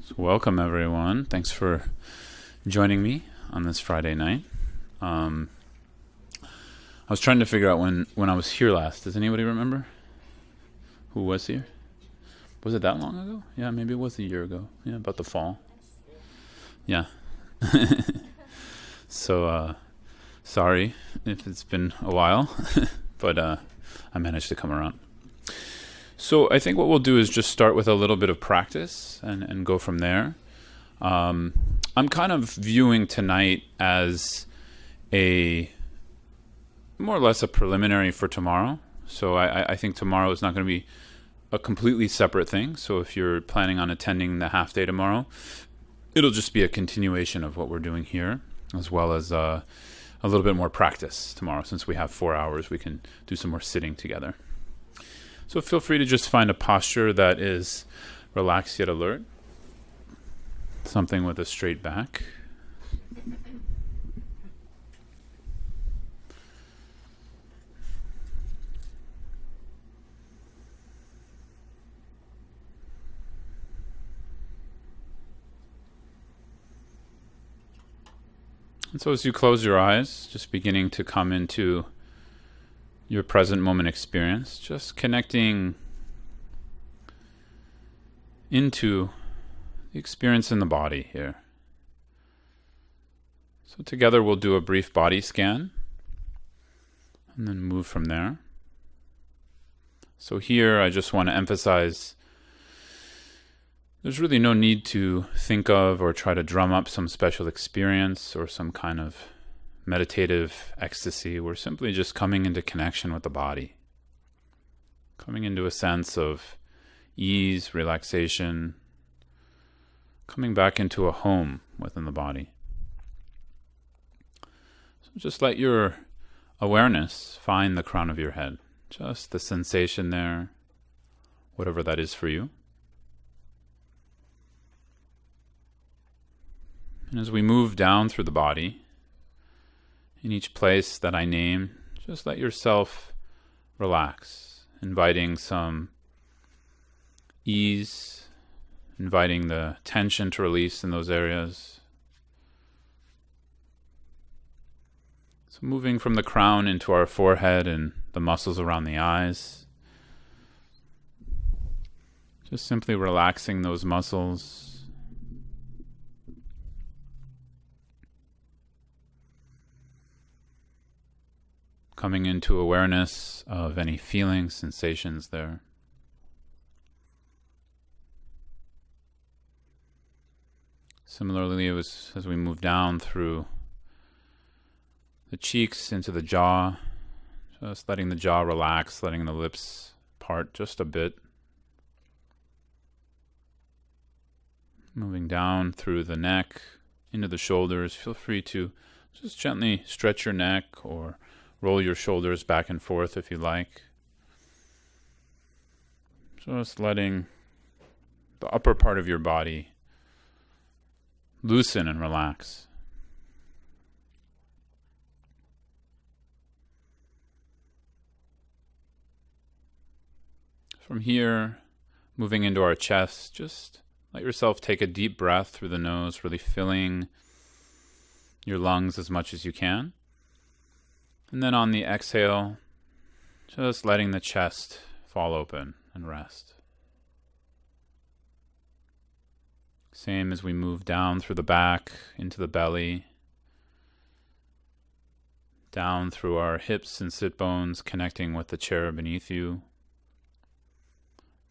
So welcome everyone. Thanks for joining me on this Friday night. I was trying to figure out when I was here last. Does anybody remember who was here? Was it that long ago? Yeah, maybe it was a year ago. Yeah, about the fall. Yeah. So sorry if it's been a while, but I managed to come around. So I think what we'll do is just start with a little bit of practice and go from there. I'm kind of viewing tonight as a more or less a preliminary for tomorrow. So I think tomorrow is not going to be a completely separate thing. So if you're planning on attending the half day tomorrow, it'll just be a continuation of what we're doing here, as well as a little bit more practice tomorrow. Since we have 4 hours, we can do some more sitting together. So feel free to just find a posture that is relaxed yet alert. Something with a straight back. And so as you close your eyes, just beginning to come into your present moment experience, just connecting into the experience in the body here. So together we'll do a brief body scan and then move from there. So here I just want to emphasize there's really no need to think of or try to drum up some special experience or some kind of meditative ecstasy. We're simply just coming into connection with the body, coming into a sense of ease, relaxation, coming back into a home within the body. So just let your awareness find the crown of your head, just the sensation there, whatever that is for you. And as we move down through the body, in each place that I name, just let yourself relax, inviting some ease, inviting the tension to release in those areas. So moving from the crown into our forehead and the muscles around the eyes. Just simply relaxing those muscles. Coming into awareness of any feelings, sensations there. Similarly, as we move down through the cheeks into the jaw, just letting the jaw relax, letting the lips part just a bit. Moving down through the neck, into the shoulders. Feel free to just gently stretch your neck or roll your shoulders back and forth if you like. Just letting the upper part of your body loosen and relax. From here, moving into our chest, just let yourself take a deep breath through the nose, really filling your lungs as much as you can. And then on the exhale, just letting the chest fall open and rest. Same as we move down through the back, into the belly, down through our hips and sit bones, connecting with the chair beneath you,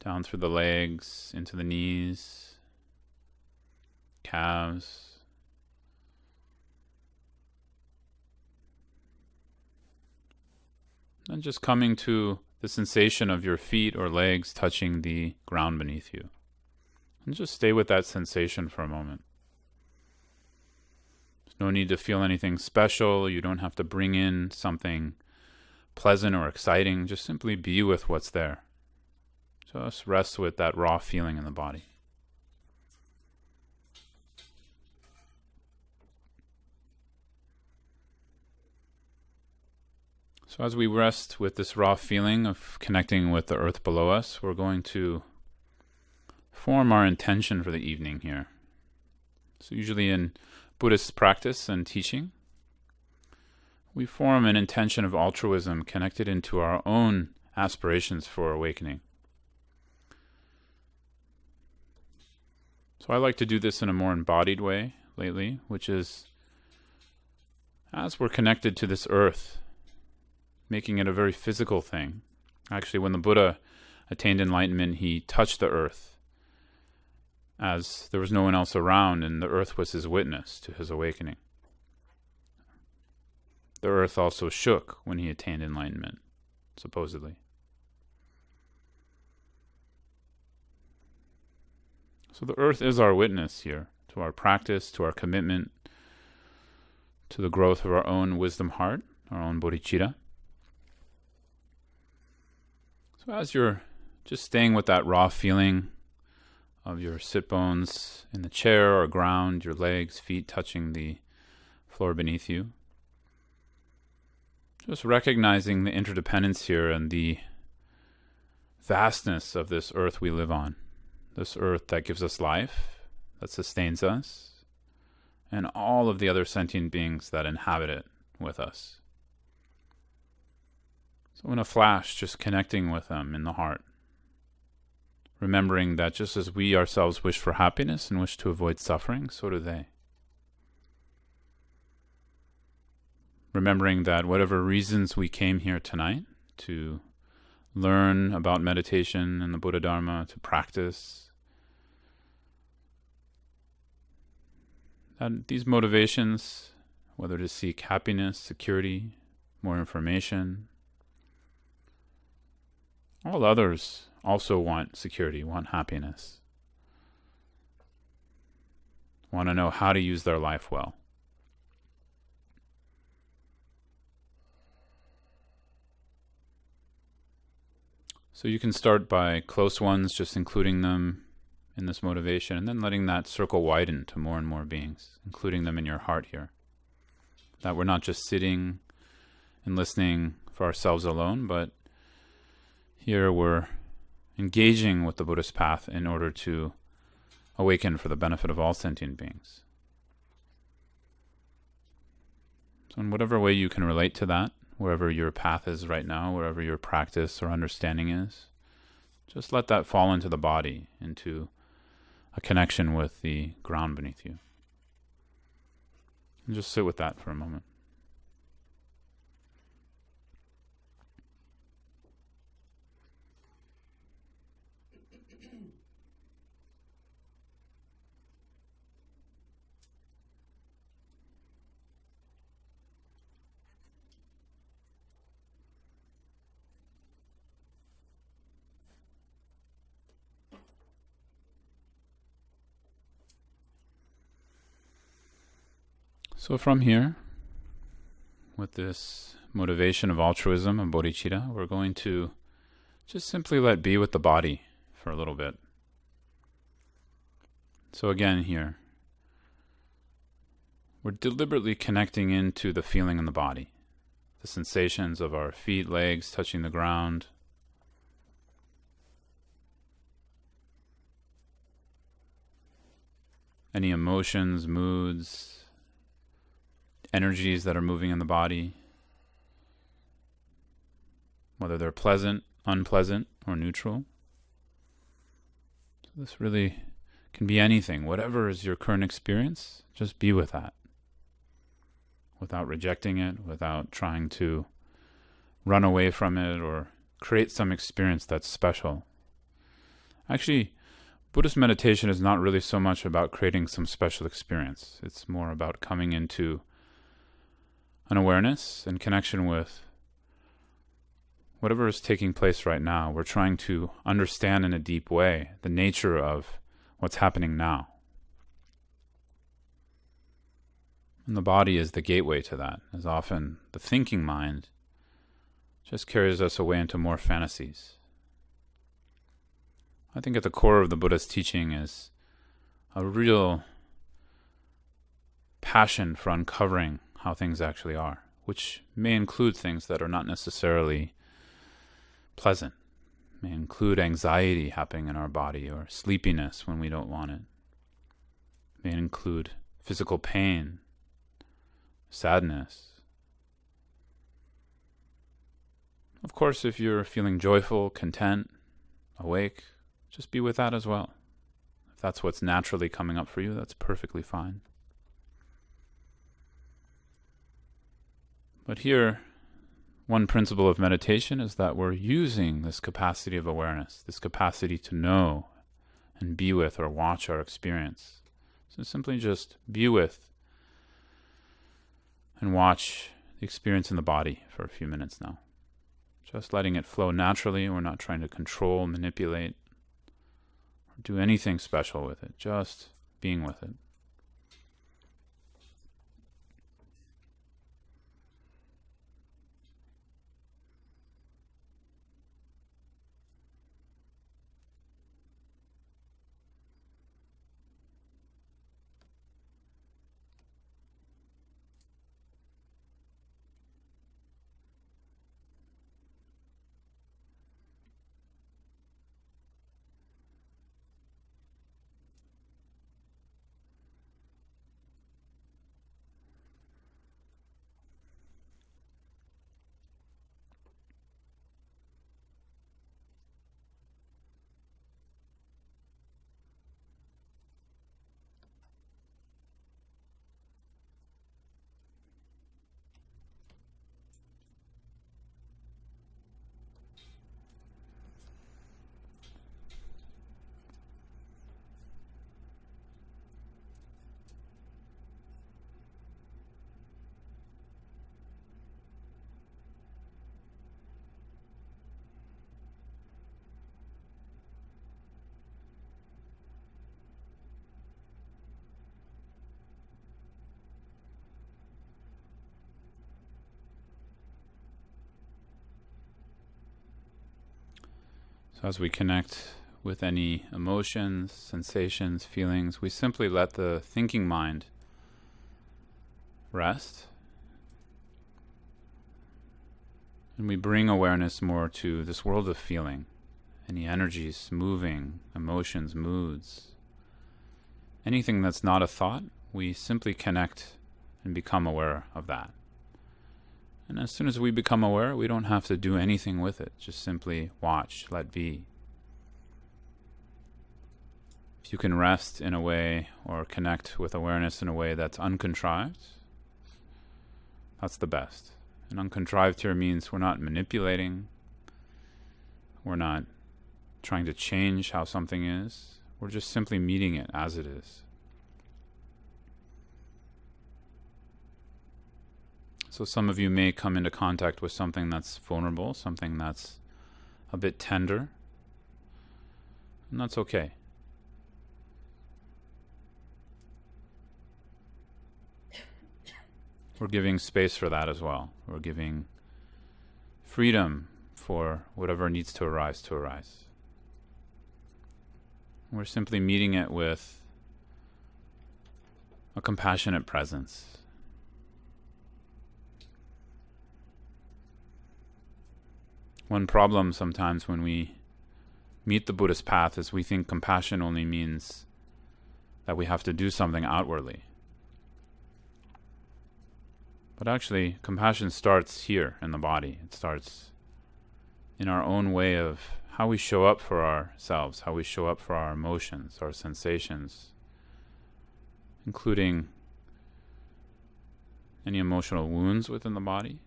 down through the legs, into the knees, calves, and just coming to the sensation of your feet or legs touching the ground beneath you. And just stay with that sensation for a moment. There's no need to feel anything special. You don't have to bring in something pleasant or exciting. Just simply be with what's there. Just rest with that raw feeling in the body. So as we rest with this raw feeling of connecting with the earth below us, we're going to form our intention for the evening here. So usually in Buddhist practice and teaching, we form an intention of altruism connected into our own aspirations for awakening. So I like to do this in a more embodied way lately, which is as we're connected to this earth, making it a very physical thing. Actually, when the Buddha attained enlightenment, he touched the earth as there was no one else around, and the earth was his witness to his awakening. The earth also shook when he attained enlightenment, supposedly. So the earth is our witness here to our practice, to our commitment, to the growth of our own wisdom heart, our own bodhicitta. So as you're just staying with that raw feeling of your sit bones in the chair or ground, your legs, feet touching the floor beneath you, just recognizing the interdependence here and the vastness of this earth we live on. This earth that gives us life, that sustains us, and all of the other sentient beings that inhabit it with us. So in a flash, just connecting with them in the heart, remembering that just as we ourselves wish for happiness and wish to avoid suffering, so do they. Remembering that whatever reasons we came here tonight to learn about meditation and the Buddha Dharma, to practice, that these motivations, whether to seek happiness, security, more information, all others also want security, want happiness, want to know how to use their life well. So you can start by close ones, just including them in this motivation, and then letting that circle widen to more and more beings, including them in your heart here. That we're not just sitting and listening for ourselves alone, but here we're engaging with the Buddhist path in order to awaken for the benefit of all sentient beings. So in whatever way you can relate to that, wherever your path is right now, wherever your practice or understanding is, just let that fall into the body, into a connection with the ground beneath you. And just sit with that for a moment. So from here, with this motivation of altruism and bodhicitta, we're going to just simply let be with the body for a little bit. So again here, we're deliberately connecting into the feeling in the body, the sensations of our feet, legs touching the ground, any emotions, moods, energies that are moving in the body, whether they're pleasant, unpleasant, or neutral. So this really can be anything. Whatever is your current experience, just be with that, without rejecting it, without trying to run away from it or create some experience that's special. Actually, Buddhist meditation is not really so much about creating some special experience. It's more about coming into an awareness and connection with whatever is taking place right now. We're trying to understand in a deep way the nature of what's happening now. And the body is the gateway to that, as often the thinking mind just carries us away into more fantasies. I think at the core of the Buddha's teaching is a real passion for uncovering how things actually are, which may include things that are not necessarily pleasant, may include anxiety happening in our body or sleepiness when we don't want it. It may include physical pain, sadness. Of course, if you're feeling joyful, content, awake, just be with that as well. If that's what's naturally coming up for you, that's perfectly fine. But here, one principle of meditation is that we're using this capacity of awareness, this capacity to know and be with or watch our experience. So simply just be with and watch the experience in the body for a few minutes now. Just letting it flow naturally. We're not trying to control, manipulate, or do anything special with it. Just being with it. So as we connect with any emotions, sensations, feelings, we simply let the thinking mind rest. And we bring awareness more to this world of feeling, any energies moving, emotions, moods. Anything that's not a thought, we simply connect and become aware of that. And as soon as we become aware, we don't have to do anything with it. Just simply watch, let be. If you can rest in a way or connect with awareness in a way that's uncontrived, that's the best. And uncontrived here means we're not manipulating. We're not trying to change how something is. We're just simply meeting it as it is. So some of you may come into contact with something that's vulnerable, something that's a bit tender, and that's okay. We're giving space for that as well. We're giving freedom for whatever needs to arise to arise. We're simply meeting it with a compassionate presence. One problem sometimes when we meet the Buddhist path is we think compassion only means that we have to do something outwardly. But actually, compassion starts here in the body. It starts in our own way of how we show up for ourselves, how we show up for our emotions, our sensations, including any emotional wounds within the body.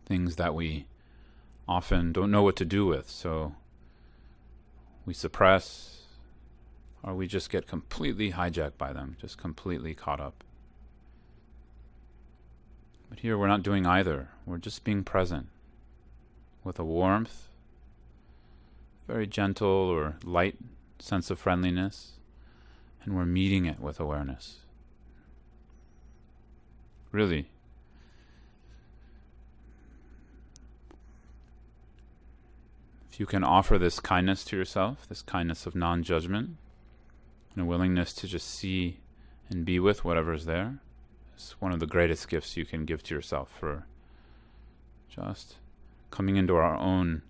Things that we often don't know what to do with, so we suppress, or we just get completely hijacked by them, just completely caught up. But here we're not doing either. We're just being present with a warmth, very gentle or light sense of friendliness, and we're meeting it with awareness. Really. If you can offer this kindness to yourself, this kindness of non-judgment, and a willingness to just see and be with whatever's there, it's one of the greatest gifts you can give to yourself for just coming into our own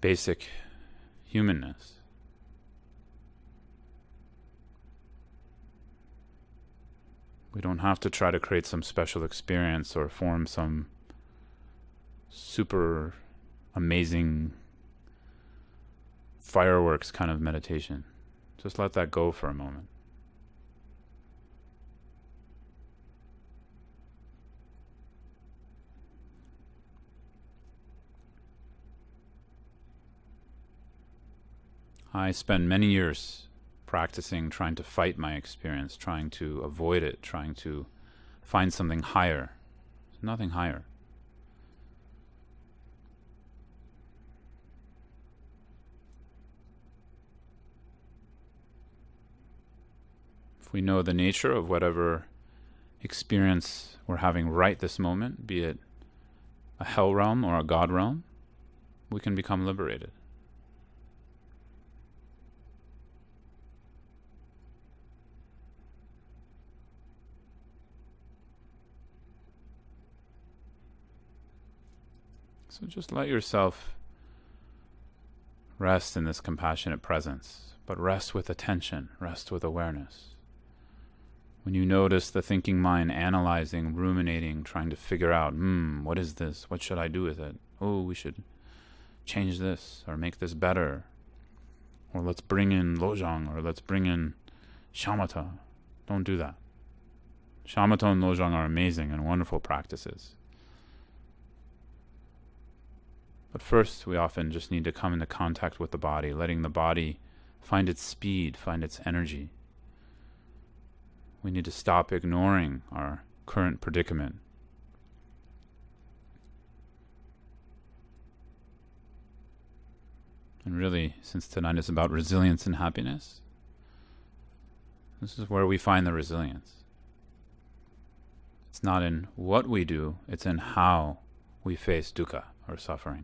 basic humanness. We don't have to try to create some special experience or form some super amazing fireworks kind of meditation. Just let that go for a moment. I spend many years practicing, trying to fight my experience, trying to avoid it, trying to find something higher. There's nothing higher. If we know the nature of whatever experience we're having right this moment, be it a hell realm or a God realm, we can become liberated. So just let yourself rest in this compassionate presence, but rest with attention, rest with awareness. When you notice the thinking mind analyzing, ruminating, trying to figure out, what is this? What should I do with it? Oh, we should change this or make this better. Or let's bring in Lojong, or let's bring in Shamatha. Don't do that. Shamatha and Lojong are amazing and wonderful practices. But first, we often just need to come into contact with the body, letting the body find its speed, find its energy. We need to stop ignoring our current predicament. And really, since tonight is about resilience and happiness, this is where we find the resilience. It's not in what we do, it's in how we face dukkha, or suffering.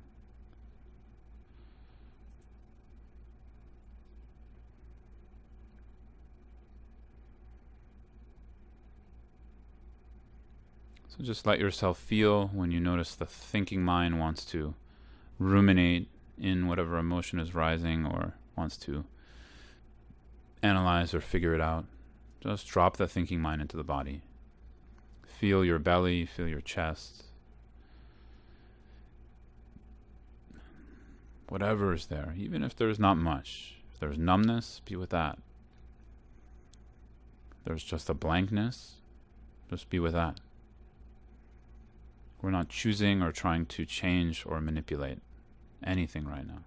So just let yourself feel when you notice the thinking mind wants to ruminate in whatever emotion is rising or wants to analyze or figure it out. Just drop the thinking mind into the body. Feel your belly, feel your chest. Whatever is there, even if there's not much. If there's numbness, be with that. If there's just a blankness, just be with that. We're not choosing or trying to change or manipulate anything right now.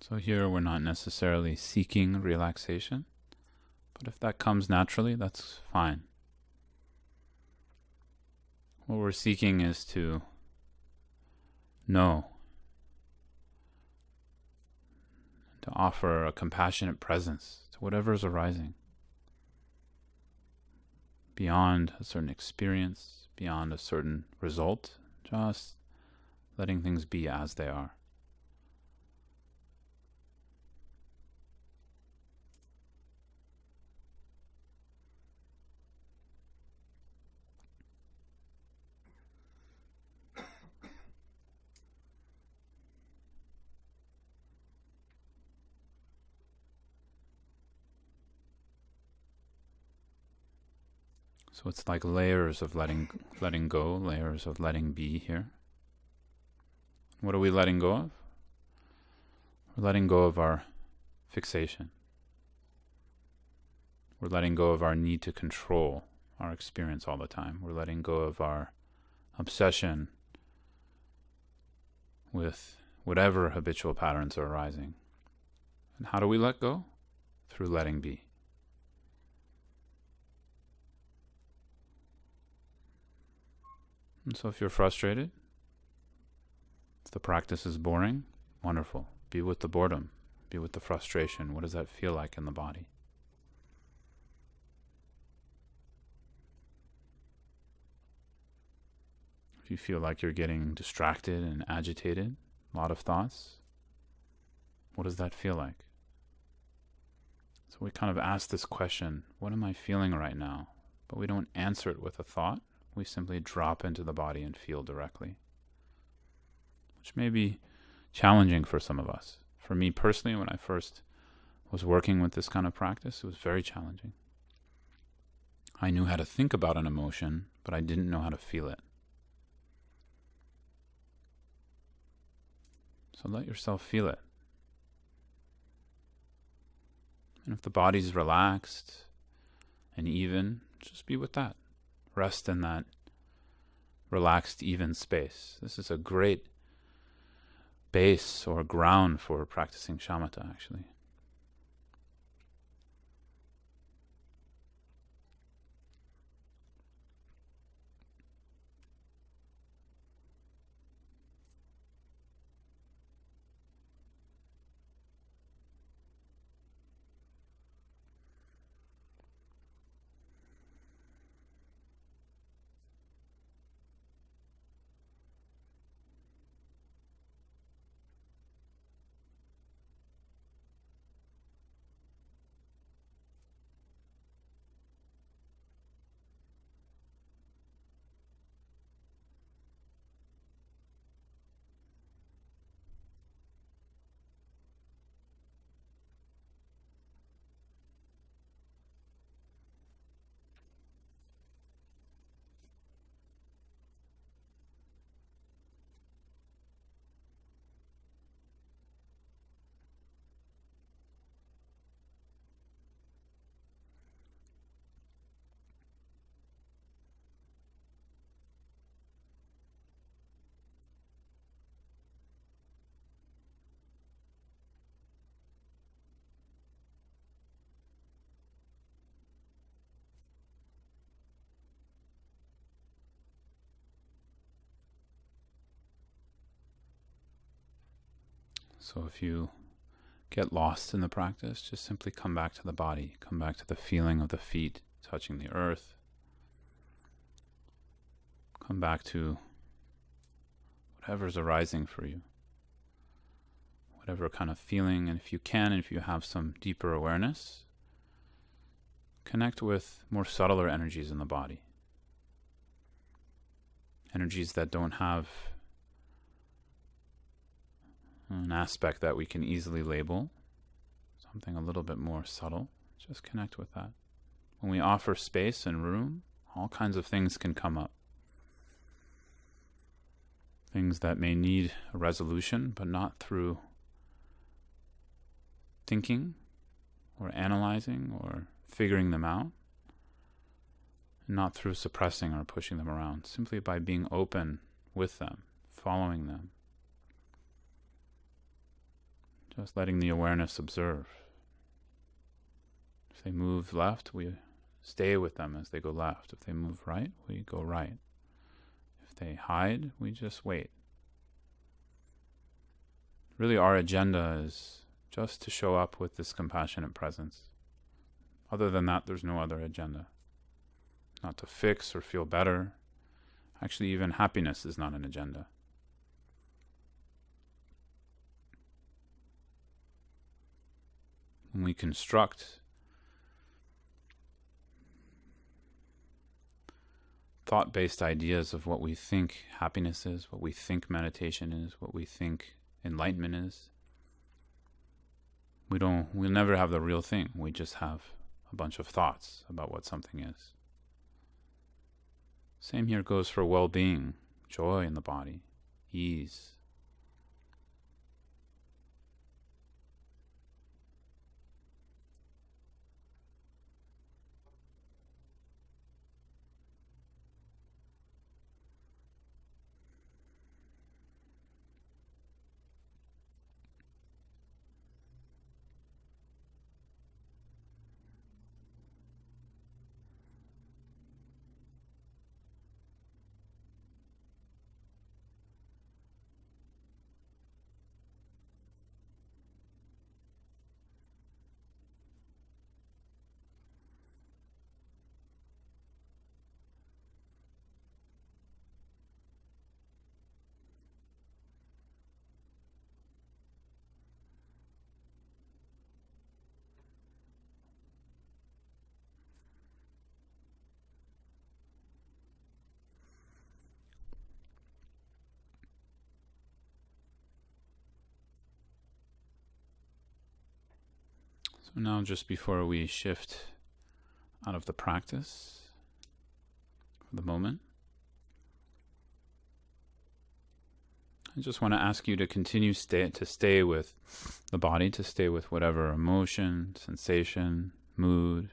So here we're not necessarily seeking relaxation. But if that comes naturally, that's fine. What we're seeking is to know, to offer a compassionate presence to whatever is arising, beyond a certain experience, beyond a certain result, just letting things be as they are. So it's like layers of letting go, layers of letting be here. What are we letting go of? We're letting go of our fixation. We're letting go of our need to control our experience all the time. We're letting go of our obsession with whatever habitual patterns are arising. And how do we let go? Through letting be. And so if you're frustrated, if the practice is boring, wonderful. Be with the boredom. Be with the frustration. What does that feel like in the body? If you feel like you're getting distracted and agitated, a lot of thoughts, what does that feel like? So we kind of ask this question, what am I feeling right now? But we don't answer it with a thought. We simply drop into the body and feel directly, which may be challenging for some of us. For me personally, when I first was working with this kind of practice, it was very challenging. I knew how to think about an emotion, but I didn't know how to feel it. So let yourself feel it. And if the body's relaxed and even, just be with that. Rest in that relaxed, even space. This is a great base or ground for practicing shamatha, actually. So if you get lost in the practice, just simply come back to the body, come back to the feeling of the feet touching the earth. Come back to whatever's arising for you, whatever kind of feeling, and if you can, and if you have some deeper awareness, connect with more subtler energies in the body. Energies that don't have an aspect that we can easily label, something a little bit more subtle. Just connect with that. When we offer space and room, all kinds of things can come up. Things that may need a resolution, but not through thinking or analyzing or figuring them out, and not through suppressing or pushing them around, simply by being open with them, following them. Just letting the awareness observe, If they move left, we stay with them as they go left. If they move right, we go right. If they hide, we just wait. Really, our agenda is just to show up with this compassionate presence. Other than that, there's no other agenda. Not to fix or feel better. Actually, even happiness is not an agenda. When we construct thought-based ideas of what we think happiness is, what we think meditation is, what we think enlightenment is, we'll never have the real thing. We just have a bunch of thoughts about what something is. Same here goes for well-being, joy in the body, ease. So now, just before we shift out of the practice for the moment, I just want to ask you to continue to stay with the body, to stay with whatever emotion, sensation, mood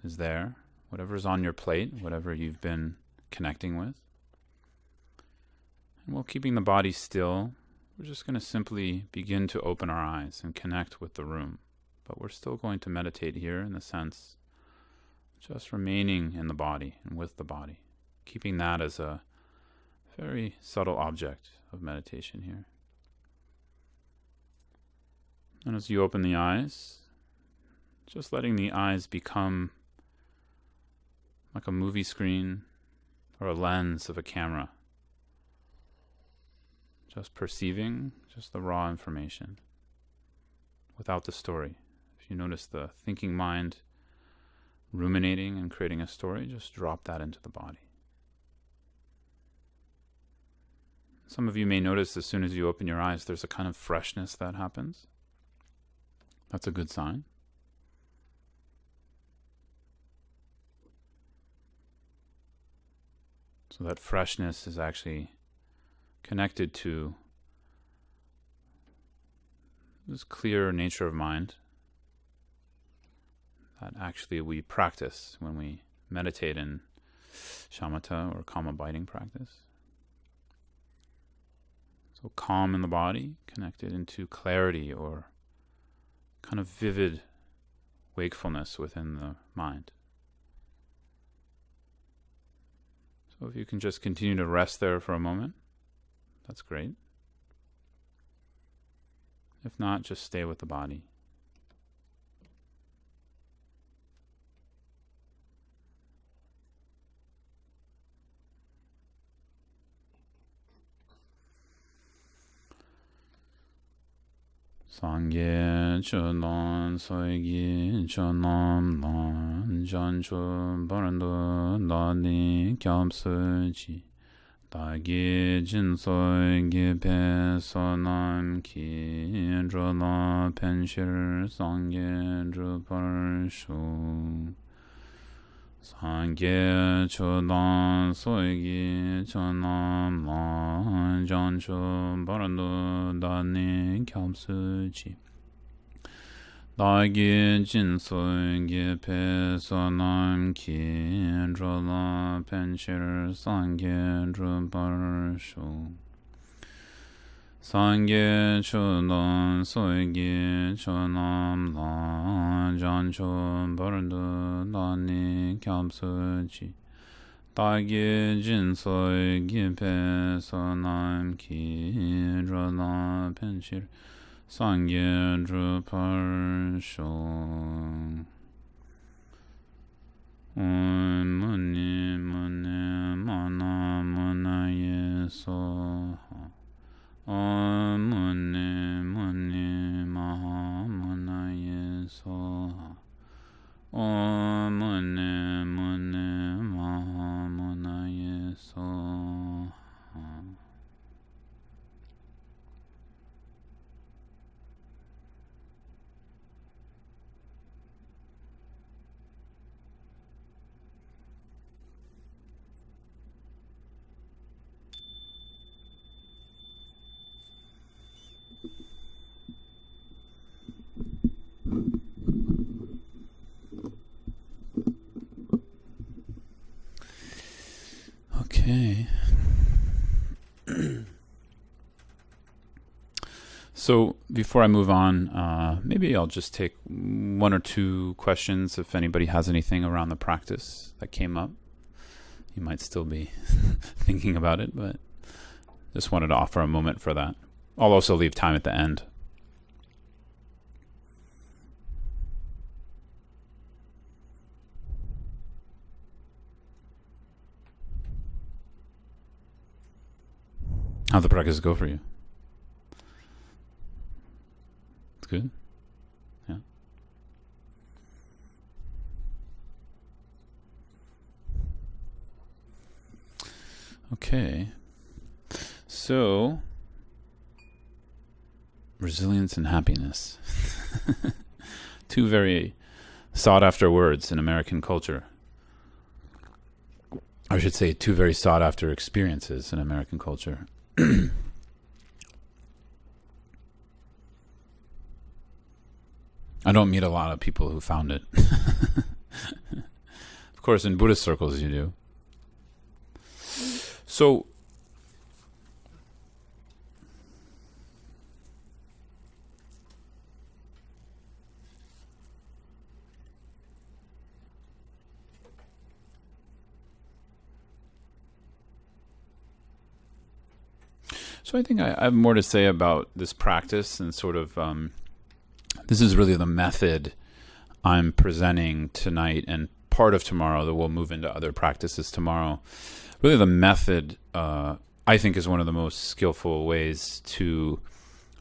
is there, whatever's on your plate, whatever you've been connecting with. And while keeping the body still, we're just going to simply begin to open our eyes and connect with the room. But we're still going to meditate here in the sense just remaining in the body and with the body, keeping that as a very subtle object of meditation here. And as you open the eyes, just letting the eyes become like a movie screen or a lens of a camera. Just perceiving just the raw information without the story. If you notice the thinking mind ruminating and creating a story, just drop that into the body. Some of you may notice as soon as you open your eyes, there's a kind of freshness that happens. That's a good sign. So that freshness is actually connected to this clear nature of mind that actually we practice when we meditate in shamatha or calm abiding practice. So calm in the body, connected into clarity or kind of vivid wakefulness within the mind. So if you can just continue to rest there for a moment, that's great. If not, just stay with the body. Sangye chonon soygi chonom lan jancho barando dani kyamsuji dagi jinsoygi pe sonam ki drola penshir sangye druparshu Sangye chodan soygi chonam lan jancho barando dani kyamsuji dagi jinsoygi pe sonam ki drola penshir sangye druparshu Sangye Chudon Soygi Chonam La Jancho Bardu Dani Kyapsuchi Dagi Jin Soygi Pe Sonam Ki Rola Penchir Sangye Drupar Shong Muni Muni Mana Muna Yeso Muni Muni Maha Muna Yeso Muni Muni Maha Muna Yeso. Okay. So before I move on, maybe I'll just take one or two questions if anybody has anything around the practice that came up. You might still be thinking about it, but just wanted to offer a moment for that. I'll also leave time at the end. How'd the practice go for you? It's good? Yeah. Okay. So, resilience and happiness. Two very sought after words in American culture. I should say two very sought after experiences in American culture. I don't meet a lot of people who found it. Of course, in Buddhist circles you do. So, I think I have more to say about this practice and sort of, this is really the method I'm presenting tonight and part of tomorrow, that we'll move into other practices tomorrow. Really the method, I think, is one of the most skillful ways to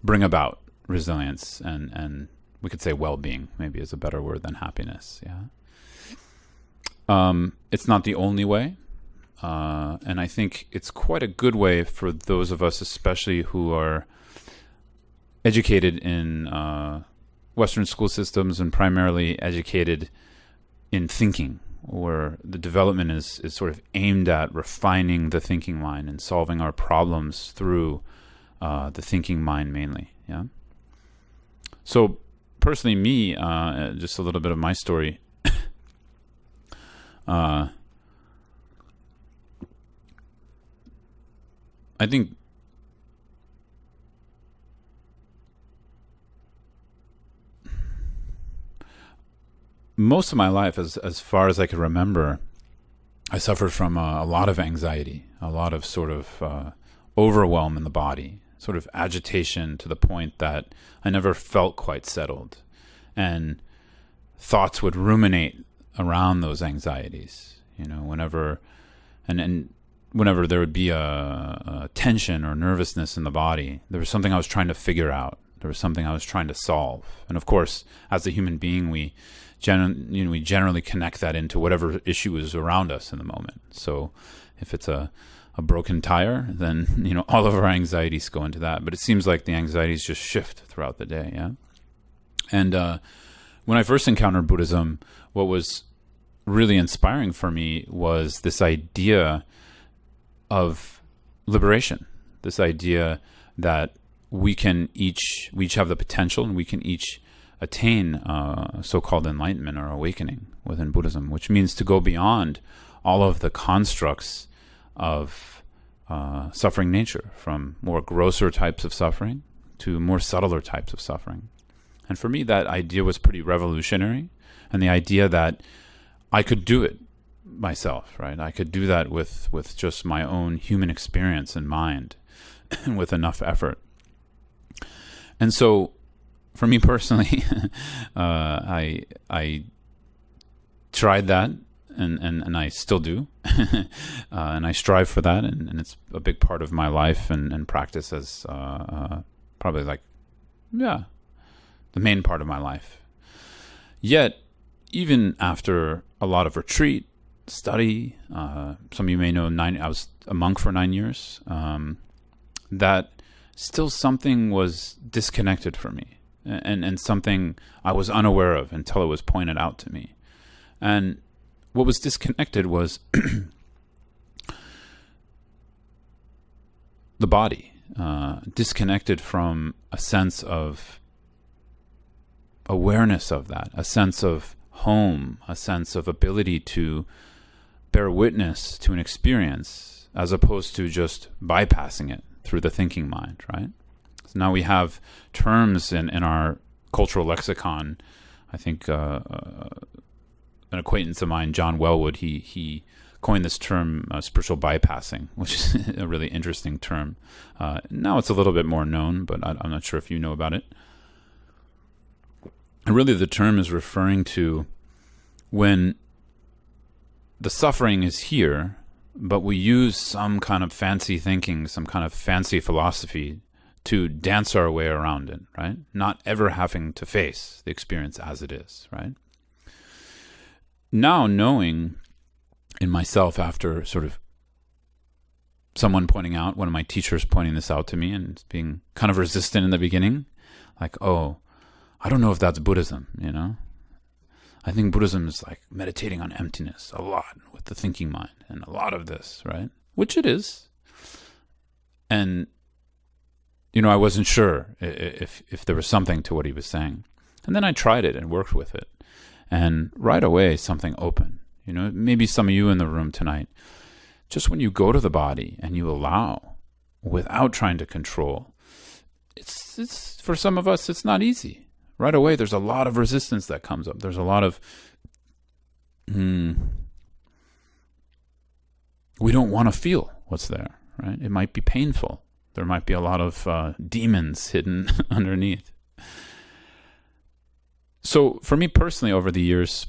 bring about resilience and we could say well-being, maybe is a better word than happiness. Yeah. It's not the only way. And I think it's quite a good way for those of us, especially who are educated in Western school systems and primarily educated in thinking, where the development is sort of aimed at refining the thinking mind and solving our problems through the thinking mind mainly. Yeah. So personally, me, just a little bit of my story. I think most of my life, as far as I could remember, I suffered from a lot of anxiety, a lot of sort of overwhelm in the body, sort of agitation to the point that I never felt quite settled. And thoughts would ruminate around those anxieties, whenever, and whenever there would be a tension or nervousness in the body, there was something I was trying to figure out. There was something I was trying to solve. And of course, as a human being, we generally connect that into whatever issue is around us in the moment. So if it's a broken tire, then all of our anxieties go into that. But it seems like the anxieties just shift throughout the day. Yeah. And when I first encountered Buddhism, what was really inspiring for me was this idea of liberation, this idea that we each have the potential and we can each attain so-called enlightenment or awakening within Buddhism, which means to go beyond all of the constructs of suffering nature, from more grosser types of suffering to more subtler types of suffering. And for me, that idea was pretty revolutionary. And the idea that I could do it myself, right? I could do that with just my own human experience and mind and with enough effort. And so for me personally, I tried that, and I still do. And I strive for that, and it's a big part of my life and practice as probably the main part of my life. Yet, even after a lot of retreat, study, some of you may know I was a monk for 9 years, that still something was disconnected from me, and something I was unaware of until it was pointed out to me. And what was disconnected was the body, disconnected from a sense of awareness of that, a sense of home, a sense of ability to bear witness to an experience, as opposed to just bypassing it through the thinking mind, right? So now we have terms in our cultural lexicon. I think an acquaintance of mine, John Wellwood, he coined this term, spiritual bypassing, which is a really interesting term. Now it's a little bit more known, but I'm not sure if you know about it. And really the term is referring to when the suffering is here, but we use some kind of fancy thinking, some kind of fancy philosophy to dance our way around it, right? Not ever having to face the experience as it is, right? Now knowing in myself, after sort of someone pointing out, one of my teachers pointing this out to me and being kind of resistant in the beginning, like, oh, I don't know if that's Buddhism, you know? I think Buddhism is like meditating on emptiness a lot with the thinking mind and a lot of this, right? Which it is. And, you know, I wasn't sure if there was something to what he was saying. And then I tried it and worked with it. And right away, something opened. You know, maybe some of you in the room tonight, just when you go to the body and you allow without trying to control, it's for some of us, it's not easy. Right away, there's a lot of resistance that comes up. There's a lot of, we don't want to feel what's there, right? It might be painful. There might be a lot of demons hidden underneath. So for me personally, over the years,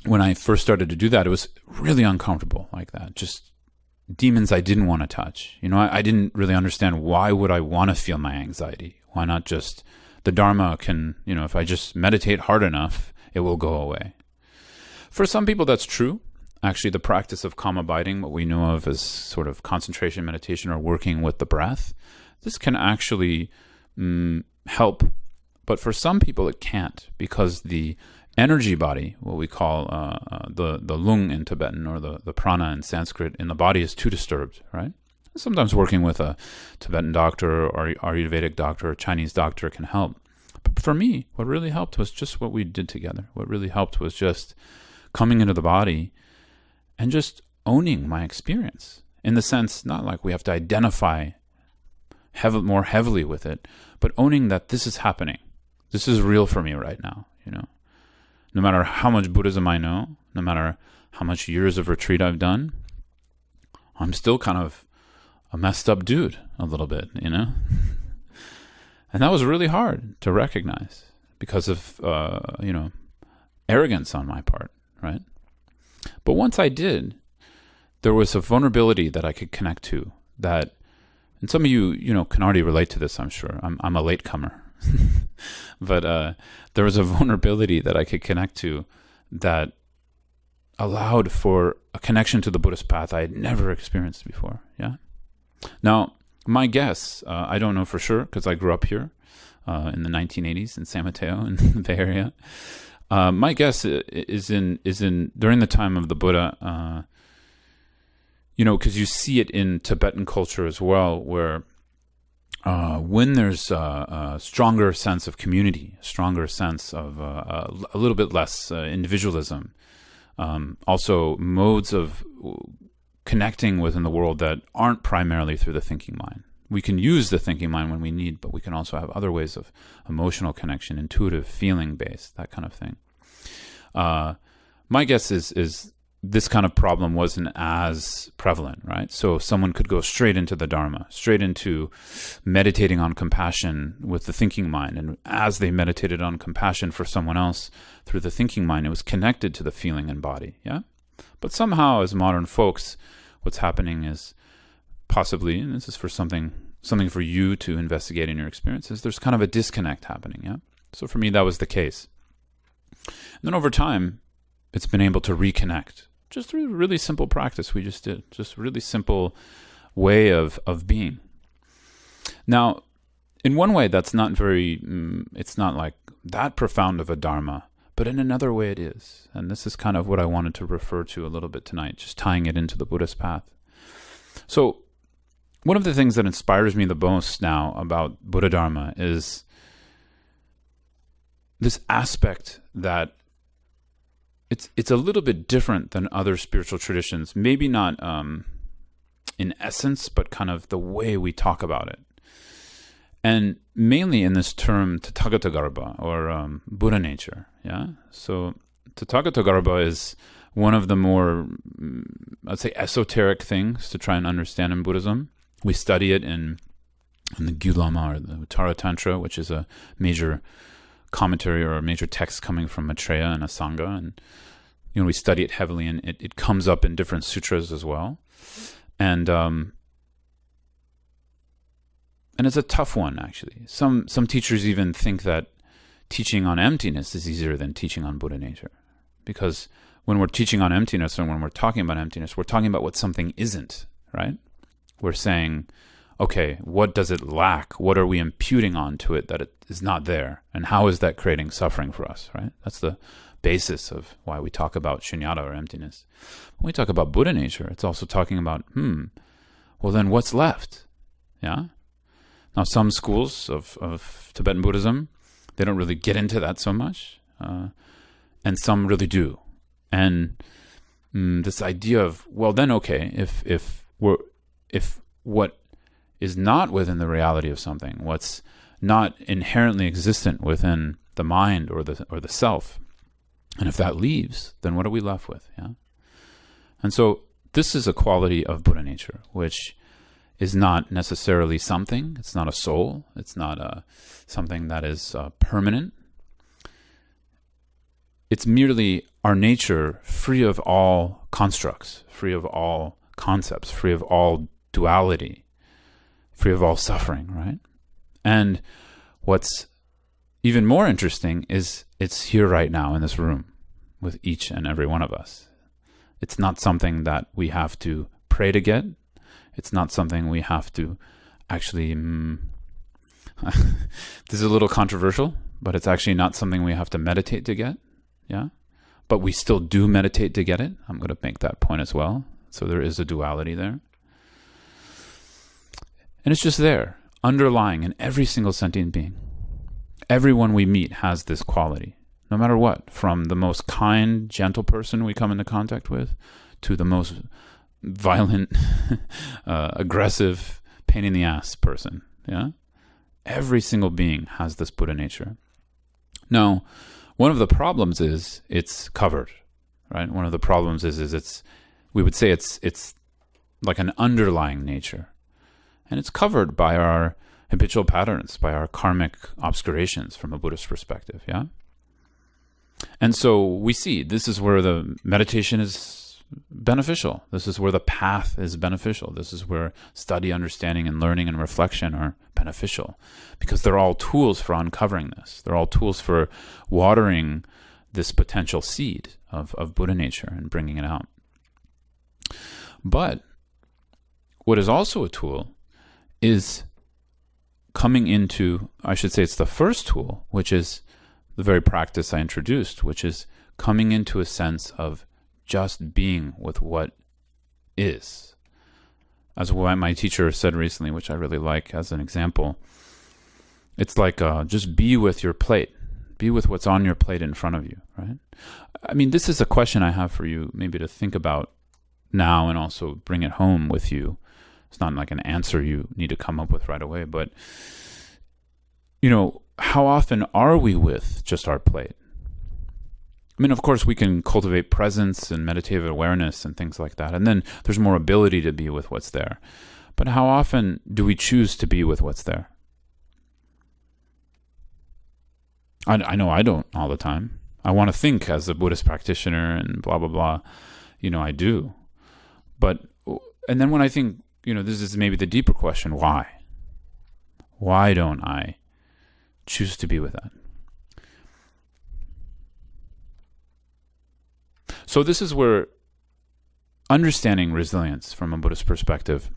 when I first started to do that, it was really uncomfortable like that. Just demons I didn't want to touch. You know, I didn't really understand, why would I want to feel my anxiety? Why not just... The Dharma can, you know, if I just meditate hard enough, it will go away. For some people, that's true. Actually, the practice of calm abiding, what we know of as sort of concentration meditation or working with the breath, this can actually help. But for some people, it can't, because the energy body, what we call the lung in Tibetan, or the prana in Sanskrit, in the body is too disturbed, right? Sometimes working with a Tibetan doctor or Ayurvedic doctor or Chinese doctor can help. But for me, what really helped was just what we did together. What really helped was just coming into the body and just owning my experience. In the sense, not like we have to identify more heavily with it, but owning that this is happening. This is real for me right now, you know. No matter how much Buddhism I know, no matter how much years of retreat I've done, I'm still kind of a messed up dude a little bit, you know? And that was really hard to recognize because of, arrogance on my part, right? But once I did, there was a vulnerability that I could connect to that, and some of you, can already relate to this, I'm sure. I'm a latecomer. But there was a vulnerability that I could connect to that allowed for a connection to the Buddhist path I had never experienced before, yeah? Now, my guess, I don't know for sure because I grew up here in the 1980s in San Mateo in the Bay Area. My guess is in during the time of the Buddha, because you see it in Tibetan culture as well, where when there's a stronger sense of community, a stronger sense of a little bit less individualism, also modes of connecting within the world that aren't primarily through the thinking mind. We can use the thinking mind when we need, but we can also have other ways of emotional connection, intuitive, feeling-based, that kind of thing. My guess is this kind of problem wasn't as prevalent, right? So someone could go straight into the Dharma, straight into meditating on compassion with the thinking mind. And as they meditated on compassion for someone else through the thinking mind, it was connected to the feeling and body, yeah? But somehow, as modern folks, what's happening is possibly, and this is for something for you to investigate in your experiences, there's kind of a disconnect happening, yeah? So for me, that was the case. And then over time, it's been able to reconnect just through a really simple practice we just did, just a really simple way of being. Now, in one way, that's not very, it's not like that profound of a dharma, but in another way it is. And this is kind of what I wanted to refer to a little bit tonight, just tying it into the Buddhist path. So one of the things that inspires me the most now about Buddha Dharma is this aspect that it's a little bit different than other spiritual traditions. Maybe not in essence, but kind of the way we talk about it. And mainly in this term Tathagata or Buddha nature. Yeah. So Tathagata is one of the more, I'd say, esoteric things to try and understand in Buddhism. We study it in the Gyulama or the Uttara Tantra, which is a major commentary or a major text coming from Maitreya and Asanga, and we study it heavily, and it comes up in different sutras as well, and it's a tough one actually. Some teachers even think that teaching on emptiness is easier than teaching on Buddha nature, because when we're teaching on emptiness and when we're talking about emptiness, we're talking about what something isn't, right? We're saying, okay, what does it lack? What are we imputing onto it that it is not there? And how is that creating suffering for us, right? That's the basis of why we talk about shunyata or emptiness. When we talk about Buddha nature, it's also talking about, well then what's left? Yeah? Now some schools of Tibetan Buddhism, they don't really get into that so much, and some really do. And this idea of, well then okay, if what is not within the reality of something, what's not inherently existent within the mind or the self, and if that leaves, then what are we left with? Yeah. And so this is a quality of Buddha nature, which is not necessarily something. It's not a soul. It's not something that is permanent. It's merely our nature, free of all constructs, free of all concepts, free of all duality, free of all suffering, right? And what's even more interesting is it's here right now in this room with each and every one of us. It's not something that we have to pray to get. It's not something we have to actually, this is a little controversial, but it's actually not something we have to meditate to get, yeah? But we still do meditate to get it. I'm going to make that point as well. So there is a duality there. And it's just there, underlying in every single sentient being. Everyone we meet has this quality, no matter what, from the most kind, gentle person we come into contact with to the most violent, aggressive, pain in the ass person. Yeah, every single being has this Buddha nature. Now, one of the problems is it's covered, right? One of the problems is it's, we would say it's like an underlying nature. And it's covered by our habitual patterns, by our karmic obscurations from a Buddhist perspective, yeah? And so we see this is where the meditation is beneficial. This is where the path is beneficial. This is where study, understanding, and learning and reflection are beneficial, because they're all tools for uncovering this. They're all tools for watering this potential seed of Buddha nature and bringing it out. But what is also a tool is coming into, I should say it's the first tool, which is the very practice I introduced, which is coming into a sense of just being with what is. As what my teacher said recently, which I really like as an example, it's like just be with your plate. Be with what's on your plate in front of you, right? I mean, this is a question I have for you maybe to think about now and also bring it home with you. It's not like an answer you need to come up with right away, but how often are we with just our plate? I mean, of course, we can cultivate presence and meditative awareness and things like that, and then there's more ability to be with what's there. But how often do we choose to be with what's there? I know I don't all the time. I want to think as a Buddhist practitioner and blah, blah, blah. I do. And then when I think, this is maybe the deeper question, why? Why don't I choose to be with that? So this is where understanding resilience from a Buddhist perspective,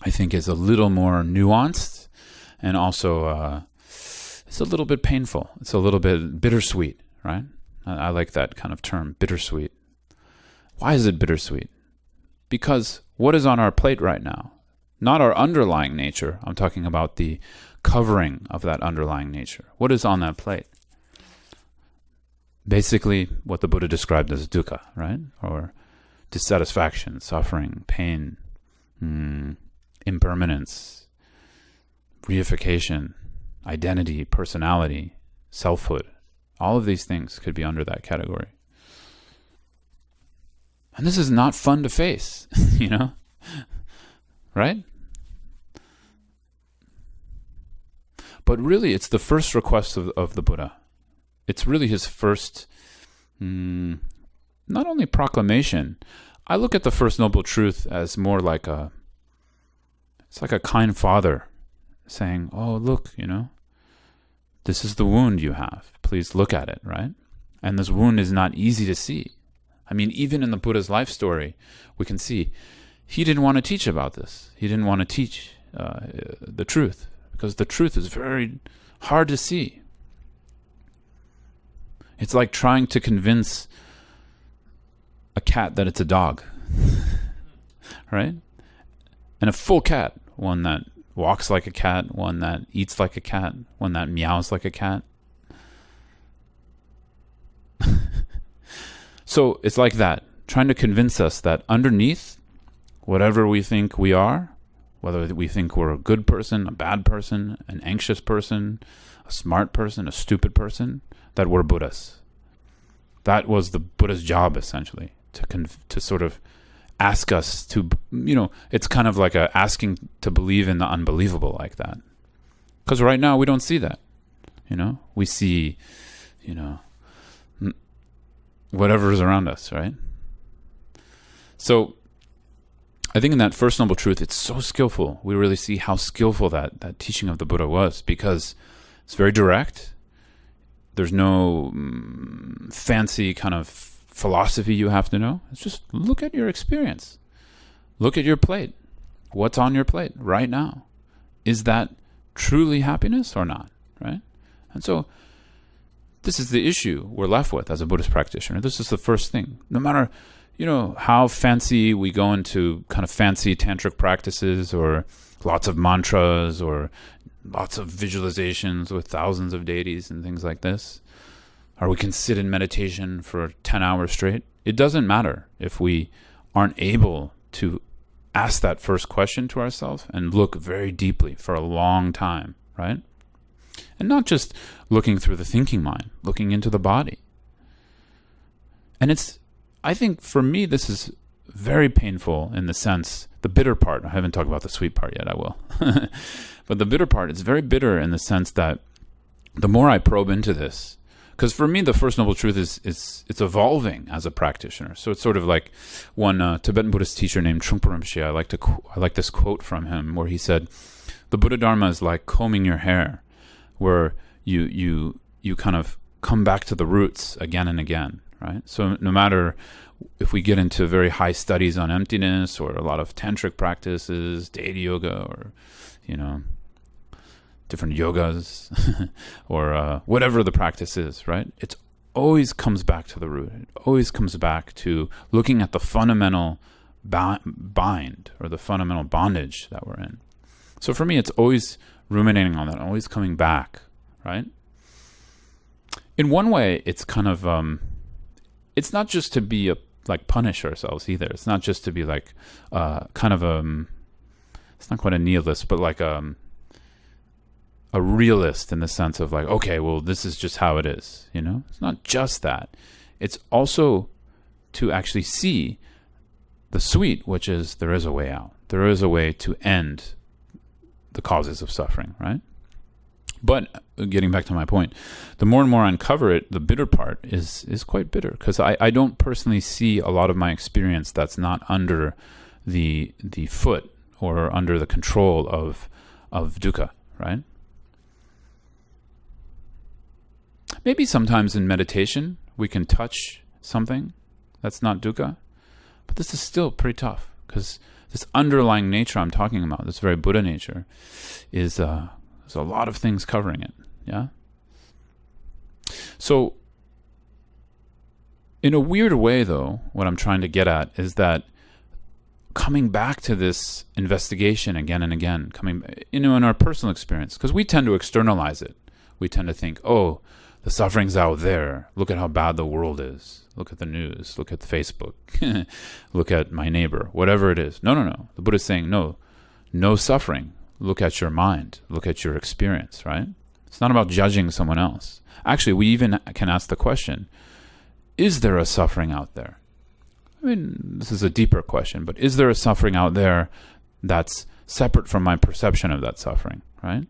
I think, is a little more nuanced, and also it's a little bit painful. It's a little bit bittersweet, right? I like that kind of term, bittersweet. Why is it bittersweet? Because what is on our plate right now? Not our underlying nature. I'm talking about the covering of that underlying nature. What is on that plate? Basically, what the Buddha described as dukkha, right? Or dissatisfaction, suffering, pain, impermanence, reification, identity, personality, selfhood. All of these things could be under that category. And this is not fun to face, right? But really, it's the first request of the Buddha. It's really his first, not only proclamation. I look at the First Noble Truth as more like it's like a kind father saying, oh, look, this is the wound you have. Please look at it, right? And this wound is not easy to see. I mean, even in the Buddha's life story, we can see he didn't want to teach about this. He didn't want to teach the truth, because the truth is very hard to see. It's like trying to convince a cat that it's a dog, right? And a full cat, one that walks like a cat, one that eats like a cat, one that meows like a cat. So it's like that, trying to convince us that underneath, whatever we think we are, whether we think we're a good person, a bad person, an anxious person, a smart person, a stupid person, that we're Buddhas. That was the Buddha's job, essentially, to sort of ask us to, it's kind of like asking to believe in the unbelievable like that. Because right now we don't see that. We see, whatever is around us, right? So I think in that First Noble Truth, it's so skillful. We really see how skillful that teaching of the Buddha was, because it's very direct. There's no fancy kind of philosophy you have to know. It's just look at your experience. Look at your plate. What's on your plate right now? Is that truly happiness or not, right? And so this is the issue we're left with as a Buddhist practitioner. This is the first thing. No matter, how fancy we go into kind of fancy tantric practices, or lots of mantras, or lots of visualizations with thousands of deities and things like this, or we can sit in meditation for 10 hours straight. It doesn't matter if we aren't able to ask that first question to ourselves and look very deeply for a long time, right? And not just looking through the thinking mind, looking into the body. And I think for me, this is very painful in the sense, the bitter part, I haven't talked about the sweet part yet, I will. But the bitter part, it's very bitter in the sense that the more I probe into this, because for me, the First Noble Truth it's evolving as a practitioner. So it's sort of like one Tibetan Buddhist teacher named Trungpa Rinpoche. I like this quote from him where he said, the Buddha Dharma is like combing your hair, where you kind of come back to the roots again and again, right? So no matter if we get into very high studies on emptiness, or a lot of tantric practices, deity yoga, or different yogas, or whatever the practice is, right? It always comes back to the root. It always comes back to looking at the fundamental bind, or the fundamental bondage that we're in. So for me, it's always ruminating on that, always coming back, right? In one way, it's kind of, it's not just to be like punish ourselves either. It's not just to be like kind of it's not quite a nihilist, but like a realist in the sense of like, okay, well, this is just how it is, you know? It's not just that. It's also to actually see the sweet, which is there is a way out. There is a way to end the causes of suffering, right? But getting back to my point, the more and more I uncover it, the bitter part is quite bitter, because I don't personally see a lot of my experience that's not under the foot or under the control of dukkha, right? Maybe sometimes in meditation we can touch something that's not dukkha, but this is still pretty tough, because this underlying nature I'm talking about, this very Buddha nature, is there's a lot of things covering it. Yeah. So, in a weird way, though, what I'm trying to get at is that coming back to this investigation again and again, in our personal experience, because we tend to externalize it. We tend to think, oh, the suffering's out there. Look at how bad the world is. Look at the news. Look at Facebook. Look at my neighbor. Whatever it is. No. The Buddha's saying, no suffering. Look at your mind. Look at your experience, right? It's not about judging someone else. Actually, we even can ask the question, is there a suffering out there? I mean, this is a deeper question, but is there a suffering out there that's separate from my perception of that suffering, right?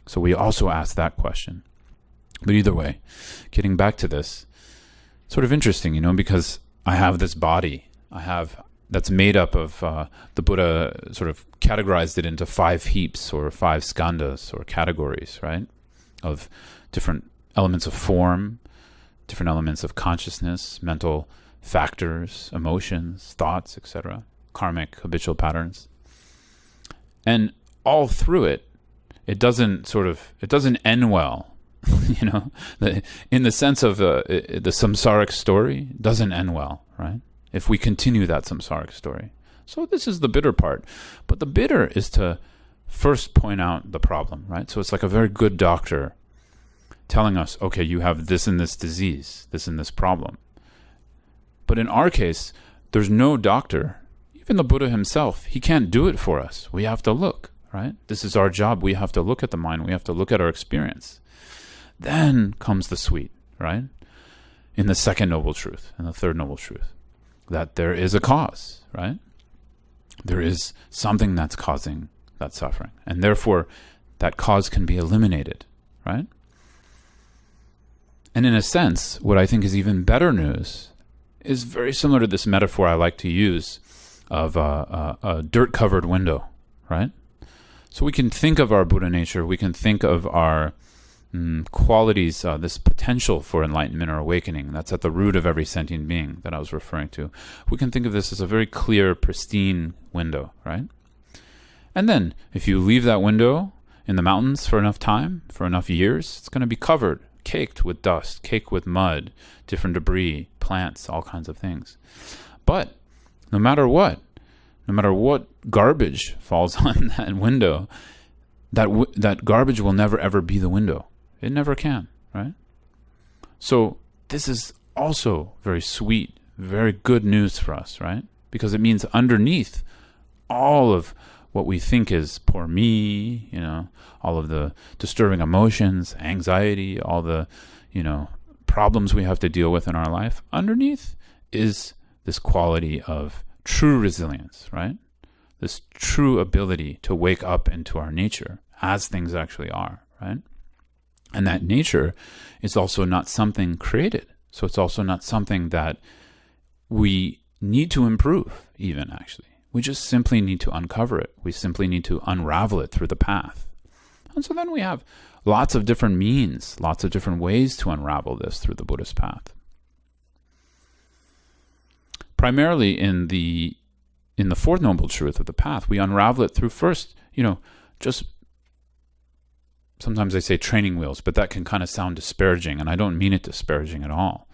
So we also ask that question. But either way, getting back to this, it's sort of interesting, because I have this body that's made up of, the Buddha sort of categorized it into 5 heaps or 5 skandhas or categories, right? Of different elements of form, different elements of consciousness, mental factors, emotions, thoughts, etc., karmic, habitual patterns. And all through it doesn't end well. In the sense of the samsaric story, doesn't end well, right? If we continue that samsaric story. So this is the bitter part. But the bitter is to first point out the problem, right? So it's like a very good doctor telling us, okay, you have this and this disease, this and this problem. But in our case, there's no doctor. Even the Buddha himself, he can't do it for us. We have to look, right? This is our job. We have to look at the mind. We have to look at our experience. Then comes the sweet, right? In the second noble truth and the third noble truth, that there is a cause, right? There is something that's causing that suffering, and therefore that cause can be eliminated, right? And in a sense, what I think is even better news is very similar to this metaphor I like to use of a dirt-covered window, right? So we can think of our Buddha nature, we can think of our qualities, this potential for enlightenment or awakening that's at the root of every sentient being that I was referring to. We can think of this as a very clear, pristine window, right? And then, if you leave that window in the mountains for enough time, for enough years, it's going to be covered, caked with dust, caked with mud, different debris, plants, all kinds of things. But no matter what garbage falls on that window, that garbage will never ever be the window. It never can, right? So this is also very sweet, very good news for us, right? Because it means underneath all of what we think is poor me, all of the disturbing emotions, anxiety, all the, problems we have to deal with in our life, underneath is this quality of true resilience, right? This true ability to wake up into our nature as things actually are, right? And that nature is also not something created. So it's also not something that we need to improve, even, actually. We just simply need to uncover it. We simply need to unravel it through the path. And so then we have lots of different means, lots of different ways to unravel this through the Buddhist path. Primarily in the fourth noble truth of the path, we unravel it through first, just sometimes I say training wheels, but that can kind of sound disparaging, and I don't mean it disparaging at all.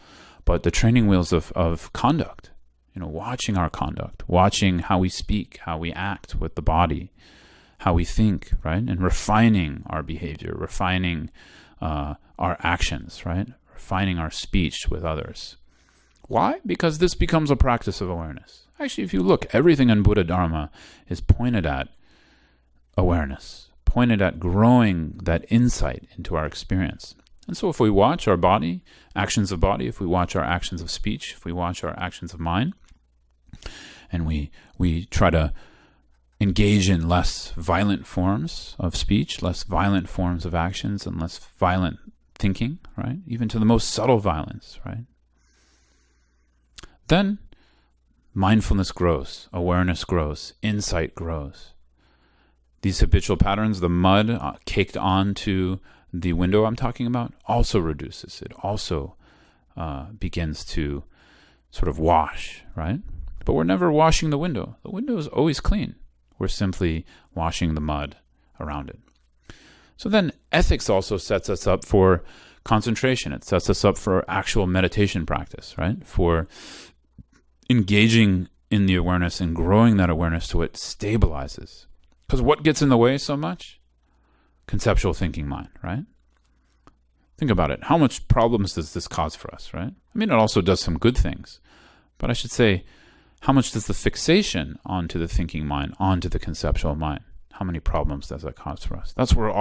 But the training wheels of conduct, watching our conduct, watching how we speak, how we act with the body, how we think, right? And refining our behavior, refining our actions, right? Refining our speech with others. Why? Because this becomes a practice of awareness. Actually, if you look, everything in Buddha Dharma is pointed at awareness, pointed at growing that insight into our experience. And so if we watch our body, actions of body, if we watch our actions of speech, if we watch our actions of mind, and we try to engage in less violent forms of speech, less violent forms of actions, and less violent thinking, right? Even to the most subtle violence, right? Then mindfulness grows, awareness grows, insight grows. These habitual patterns, the mud caked onto the window I'm talking about, also reduces. It also begins to sort of wash, right? But we're never washing the window. The window is always clean. We're simply washing the mud around it. So then ethics also sets us up for concentration. It sets us up for actual meditation practice, right? For engaging in the awareness and growing that awareness so it stabilizes. Because what gets in the way so much? Conceptual thinking mind, right? Think about it. How much problems does this cause for us, right? I mean, it also does some good things. But I should say, how much does the fixation onto the thinking mind, onto the conceptual mind, how many problems does that cause for us? That's where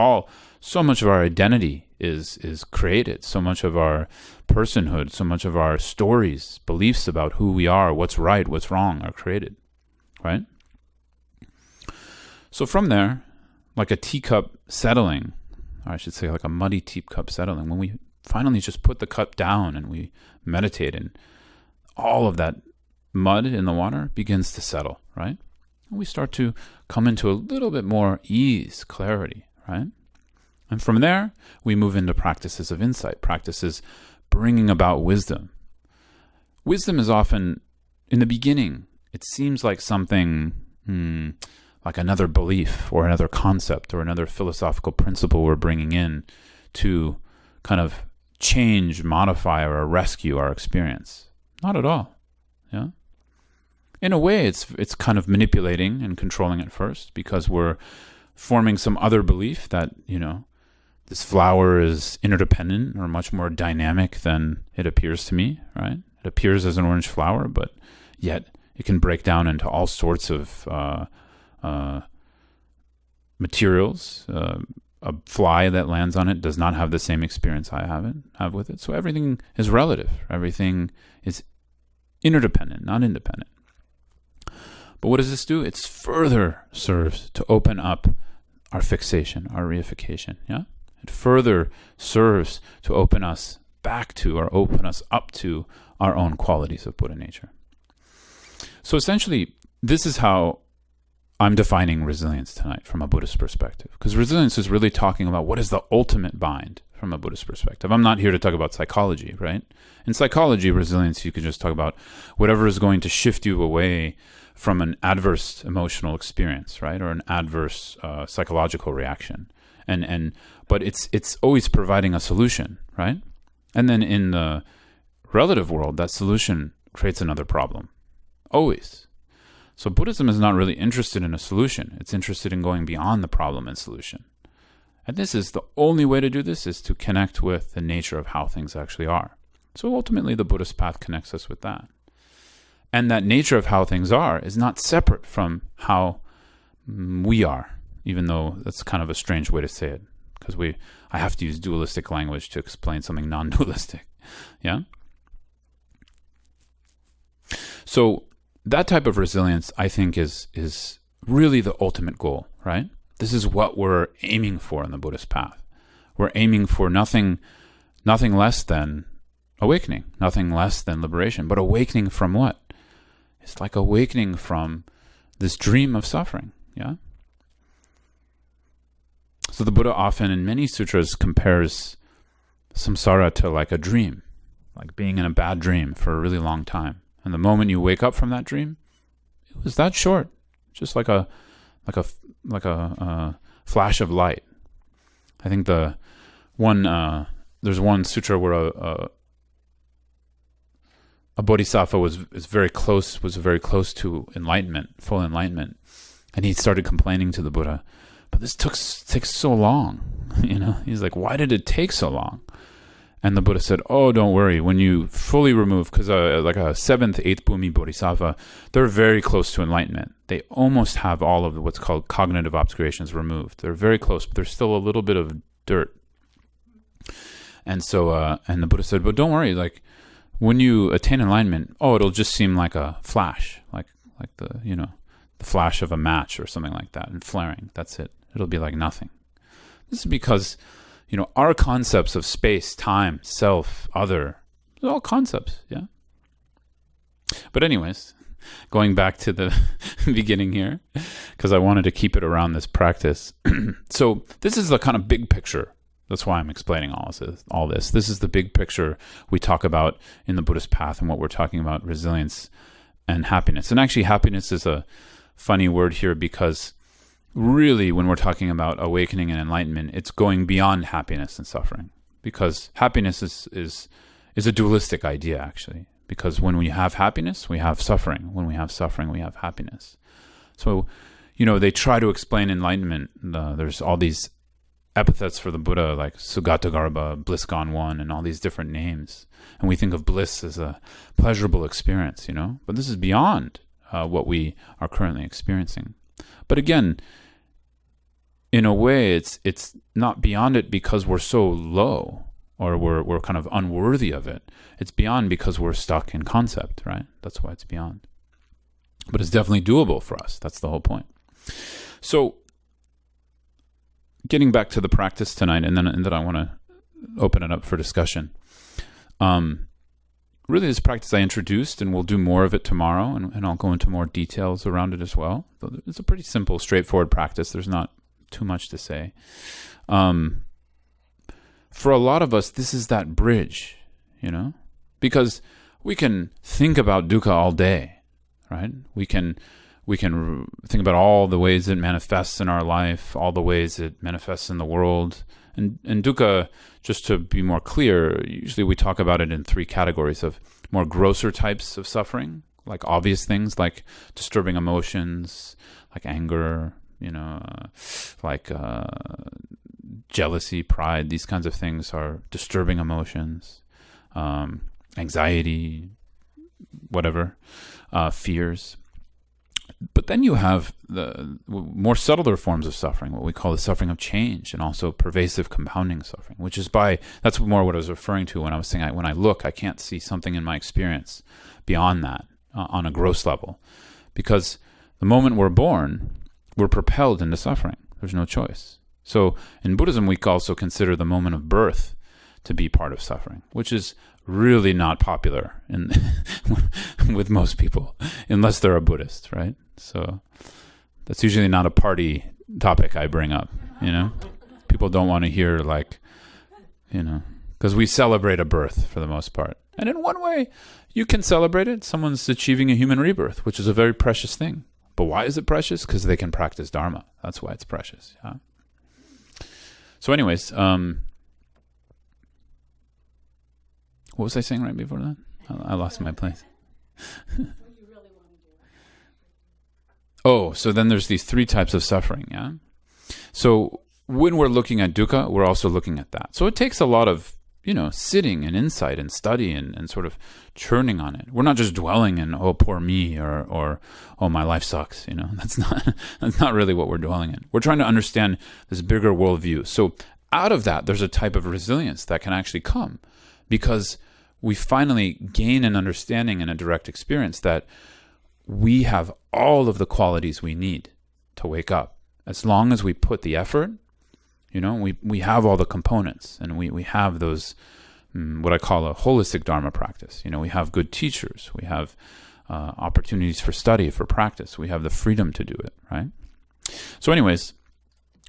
so much of our identity is created. So much of our personhood, so much of our stories, beliefs about who we are, what's right, what's wrong are created, right? So from there, like a teacup settling, or I should say like a muddy teacup settling, when we finally just put the cup down and we meditate, and all of that mud in the water begins to settle, right? And we start to come into a little bit more ease, clarity, right? And from there, we move into practices of insight, practices bringing about wisdom. Wisdom is often, in the beginning, it seems like something like another belief or another concept or another philosophical principle we're bringing in to kind of change, modify, or rescue our experience. Not at all. Yeah. In a way, it's kind of manipulating and controlling at first, because we're forming some other belief that, this flower is interdependent or much more dynamic than it appears to me, right? It appears as an orange flower, but yet it can break down into all sorts of materials. A fly that lands on it does not have the same experience I have with it. So everything is relative. Everything is interdependent, not independent. But what does this do? It further serves to open up our fixation, our reification. Yeah, it further serves to open us back to, or open us up to, our own qualities of Buddha nature. So essentially, this is how I'm defining resilience tonight from a Buddhist perspective. Because resilience is really talking about what is the ultimate bind from a Buddhist perspective. I'm not here to talk about psychology, right? In psychology, resilience, you could just talk about whatever is going to shift you away from an adverse emotional experience, right? Or an adverse psychological reaction. But it's always providing a solution, right? And then in the relative world, that solution creates another problem. Always. So Buddhism is not really interested in a solution. It's interested in going beyond the problem and solution. And this is the only way to do this, is to connect with the nature of how things actually are. So ultimately, the Buddhist path connects us with that. And that nature of how things are is not separate from how we are, even though that's kind of a strange way to say it, because I have to use dualistic language to explain something non-dualistic. Yeah? So that type of resilience, I think, is really the ultimate goal, right? This is what we're aiming for in the Buddhist path. We're aiming for nothing less than awakening, nothing less than liberation. But awakening from what? It's like awakening from this dream of suffering, yeah? So the Buddha often, in many sutras, compares samsara to like a dream, like being in a bad dream for a really long time. And the moment you wake up from that dream, it was that short, just like a flash of light. I think there's one sutra where a bodhisattva was very close to enlightenment, full enlightenment, and he started complaining to the Buddha, but this takes so long. He's like, why did it take so long? And the Buddha said, oh, don't worry. When you fully remove, because like a 7th, 8th Bhumi Bodhisattva, they're very close to enlightenment. They almost have all of what's called cognitive obscurations removed. They're very close, but there's still a little bit of dirt. And so, and the Buddha said, but don't worry, like when you attain enlightenment, it'll just seem like a flash, like the, the flash of a match or something like that, and flaring. That's it. It'll be like nothing. This is because our concepts of space, time, self, other, they're all concepts, yeah? But anyways, going back to the beginning here, because I wanted to keep it around this practice. So this is the kind of big picture. That's why I'm explaining all this. This is the big picture we talk about in the Buddhist path and what we're talking about, resilience and happiness. And actually, happiness is a funny word here because really, when we're talking about awakening and enlightenment, it's going beyond happiness and suffering, because happiness is a dualistic idea, actually, because when we have happiness, we have suffering. When we have suffering, we have happiness. So, they try to explain enlightenment. There's all these epithets for the Buddha, like Sugatagarbha, bliss gone one, and all these different names. And we think of bliss as a pleasurable experience, but this is beyond what we are currently experiencing. But again, in a way, it's not beyond it because we're so low or we're kind of unworthy of it. It's beyond because we're stuck in concept, right? That's why it's beyond. But it's definitely doable for us. That's the whole point. So, getting back to the practice tonight, and then I want to open it up for discussion. Really, this practice I introduced, and we'll do more of it tomorrow, and I'll go into more details around it as well. It's a pretty simple, straightforward practice. There's not too much to say. For a lot of us, this is that bridge, because we can think about dukkha all day, right? We can think about all the ways it manifests in our life, all the ways it manifests in the world. And dukkha, just to be more clear, usually we talk about it in 3 categories of more grosser types of suffering, like obvious things like disturbing emotions, like anger, like jealousy, pride. These kinds of things are disturbing emotions, anxiety, whatever, fears. But then you have the more subtler forms of suffering, what we call the suffering of change, and also pervasive compounding suffering, which is that's more what I was referring to when I was saying when I look, I can't see something in my experience beyond that on a gross level. Because the moment we're born, we're propelled into suffering. There's no choice. So in Buddhism, we also consider the moment of birth to be part of suffering, which is really not popular with most people, unless they're a Buddhist, right? So that's usually not a party topic I bring up, People don't want to hear because we celebrate a birth for the most part. And in one way, you can celebrate it. Someone's achieving a human rebirth, which is a very precious thing. But why is it precious? Because they can practice Dharma. That's why it's precious. Yeah? So anyways, what was I saying right before that? I lost my place. So then there's these 3 types of suffering, yeah? So when we're looking at dukkha, we're also looking at that. So it takes a lot of, sitting and insight and study and sort of churning on it. We're not just dwelling in, oh, poor me, or oh, my life sucks, That's not really what we're dwelling in. We're trying to understand this bigger worldview. So out of that, there's a type of resilience that can actually come because we finally gain an understanding and a direct experience that we have all of the qualities we need to wake up. As long as we put the effort, we have all the components, and we have those, what I call a holistic Dharma practice. We have good teachers. We have opportunities for study, for practice. We have the freedom to do it, right? So anyways,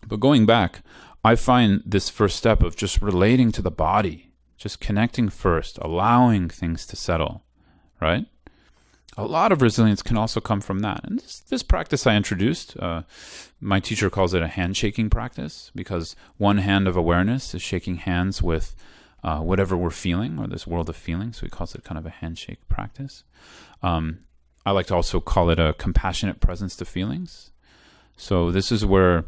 but going back, I find this first step of just relating to the body, just connecting first, allowing things to settle, right? A lot of resilience can also come from that. And this practice I introduced, my teacher calls it a handshaking practice, because one hand of awareness is shaking hands with whatever we're feeling, or this world of feeling. So he calls it kind of a handshake practice. I like to also call it a compassionate presence to feelings. So this is where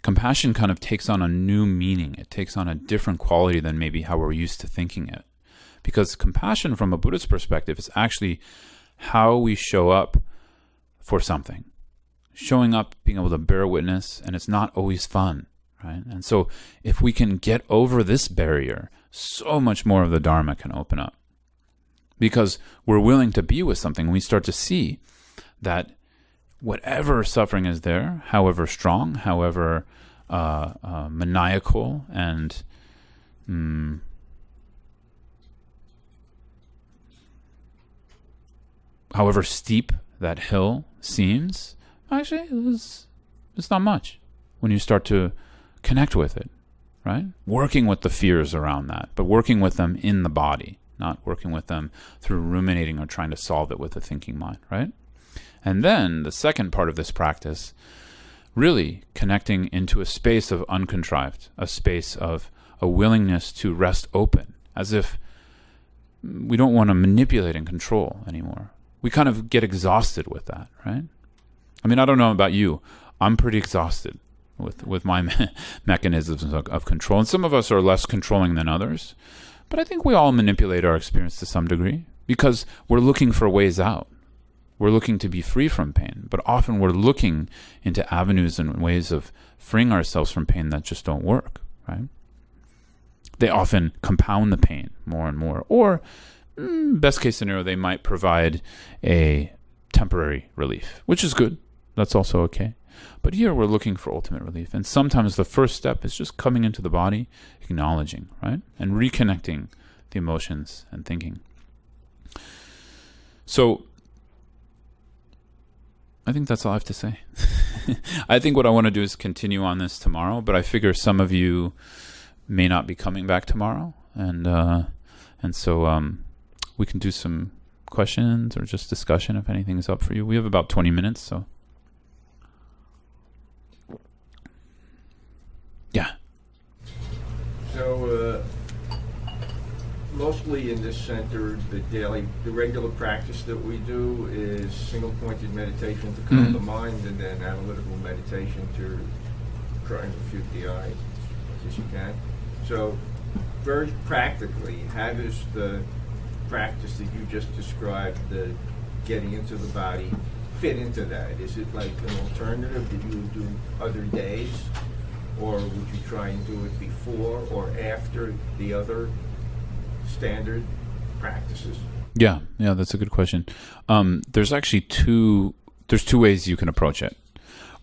compassion kind of takes on a new meaning. It takes on a different quality than maybe how we're used to thinking it. Because compassion from a Buddhist perspective is actually how we show up for something. Showing up, being able to bear witness, and it's not always fun, right? And so if we can get over this barrier, so much more of the Dharma can open up. Because we're willing to be with something, we start to see that whatever suffering is there, however strong, however maniacal, and however steep that hill seems, actually it's not much when you start to connect with it, right? Working with the fears around that, but working with them in the body, not working with them through ruminating or trying to solve it with the thinking mind, right? And then the second part of this practice, really connecting into a space of uncontrived, a space of a willingness to rest open, as if we don't want to manipulate and control anymore. We kind of get exhausted with that, right? I mean, I don't know about you. I'm pretty exhausted with my mechanisms of control. And some of us are less controlling than others. But I think we all manipulate our experience to some degree because we're looking for ways out. We're looking to be free from pain, but often we're looking into avenues and ways of freeing ourselves from pain that just don't work, right? They often compound the pain more and more, or best case scenario, they might provide a temporary relief, which is good. That's also okay. But here we're looking for ultimate relief. And sometimes the first step is just coming into the body, acknowledging, right? And reconnecting the emotions and thinking. So I think that's all I have to say. I think what I want to do is continue on this tomorrow, but I figure some of you may not be coming back tomorrow. And so we can do some questions or just discussion if anything is up for you. We have about 20 minutes, so. Yeah. So, mostly in this center, the regular practice that we do is single-pointed meditation to calm the mind, and then analytical meditation to try and refute the I as you can. So, very practically, how does the practice that you just described, the getting into the body, fit into that? Is it like an alternative that you would do other days? Or would you try and do it before or after the other standard practices? Yeah, that's a good question. There's actually two ways you can approach it.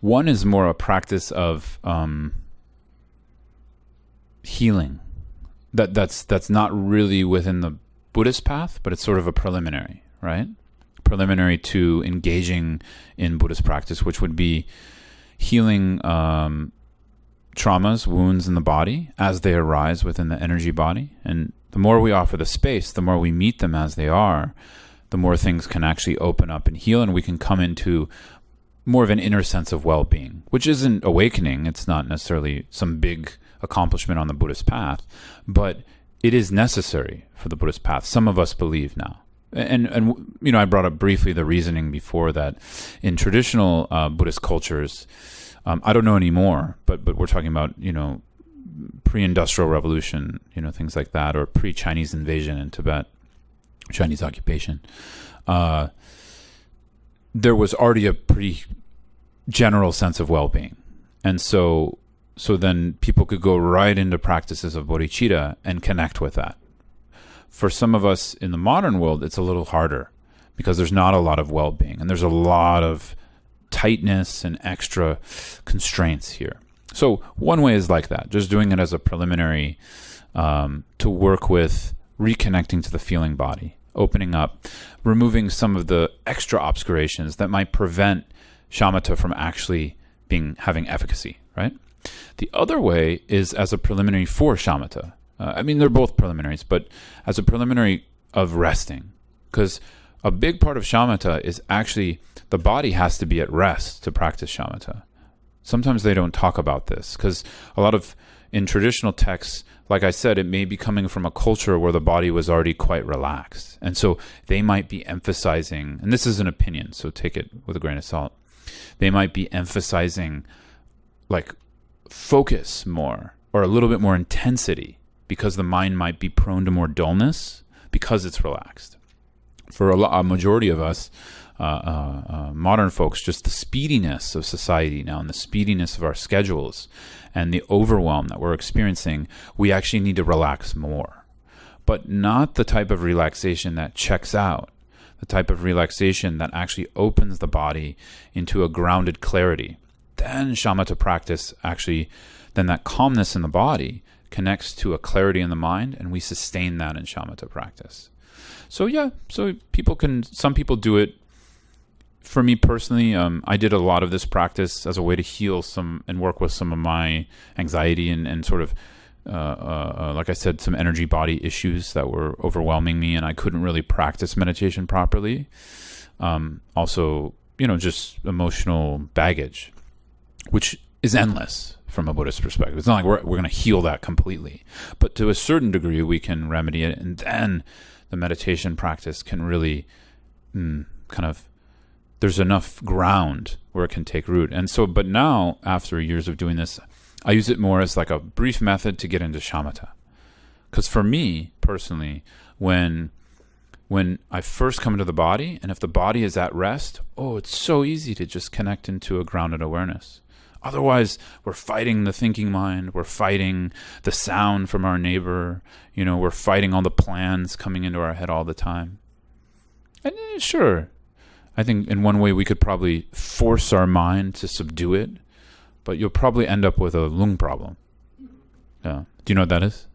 One is more a practice of healing. That's not really within the Buddhist path, but it's sort of a preliminary, right? Preliminary to engaging in Buddhist practice, which would be healing traumas, wounds in the body as they arise within the energy body. And the more we offer the space, the more we meet them as they are, the more things can actually open up and heal, and we can come into more of an inner sense of well-being, which isn't awakening. It's not necessarily some big accomplishment on the Buddhist path, but it is necessary for the Buddhist path. Some of us believe now. And I brought up briefly the reasoning before that in traditional Buddhist cultures, I don't know anymore, but we're talking about, pre-industrial revolution, things like that, or pre-Chinese invasion in Tibet, Chinese occupation. There was already a pretty general sense of well-being. And so then people could go right into practices of bodhicitta and connect with that. For some of us in the modern world, it's a little harder because there's not a lot of well-being and there's a lot of tightness and extra constraints here. So one way is like that, just doing it as a preliminary to work with reconnecting to the feeling body, opening up, removing some of the extra obscurations that might prevent shamatha from actually having efficacy, right? The other way is as a preliminary for shamatha. They're both preliminaries, but as a preliminary of resting, because a big part of shamatha is actually the body has to be at rest to practice shamatha. Sometimes they don't talk about this because in traditional texts, like I said, it may be coming from a culture where the body was already quite relaxed. And so they might be emphasizing, and this is an opinion, so take it with a grain of salt. They might be emphasizing like focus more or a little bit more intensity because the mind might be prone to more dullness because it's relaxed. For a majority of us, modern folks, just the speediness of society now and the speediness of our schedules and the overwhelm that we're experiencing, we actually need to relax more. But not the type of relaxation that checks out, the type of relaxation that actually opens the body into a grounded clarity. Then shamatha practice actually, then that calmness in the body connects to a clarity in the mind, and we sustain that in shamatha practice. So some people do it. For me personally, I did a lot of this practice as a way to heal some and work with some of my anxiety and sort of, like I said, some energy body issues that were overwhelming me, and I couldn't really practice meditation properly. Also, just emotional baggage, which is endless from a Buddhist perspective. It's not like we're going to heal that completely, but to a certain degree we can remedy it, and then the meditation practice can really there's enough ground where it can take root. And so, but now, after years of doing this, I use it more as like a brief method to get into shamatha. Because for me, personally, when I first come into the body, and if the body is at rest, it's so easy to just connect into a grounded awareness. Otherwise, we're fighting the thinking mind, we're fighting the sound from our neighbor, we're fighting all the plans coming into our head all the time. And sure, I think in one way we could probably force our mind to subdue it, but you'll probably end up with a lung problem. Yeah. Do you know what that is?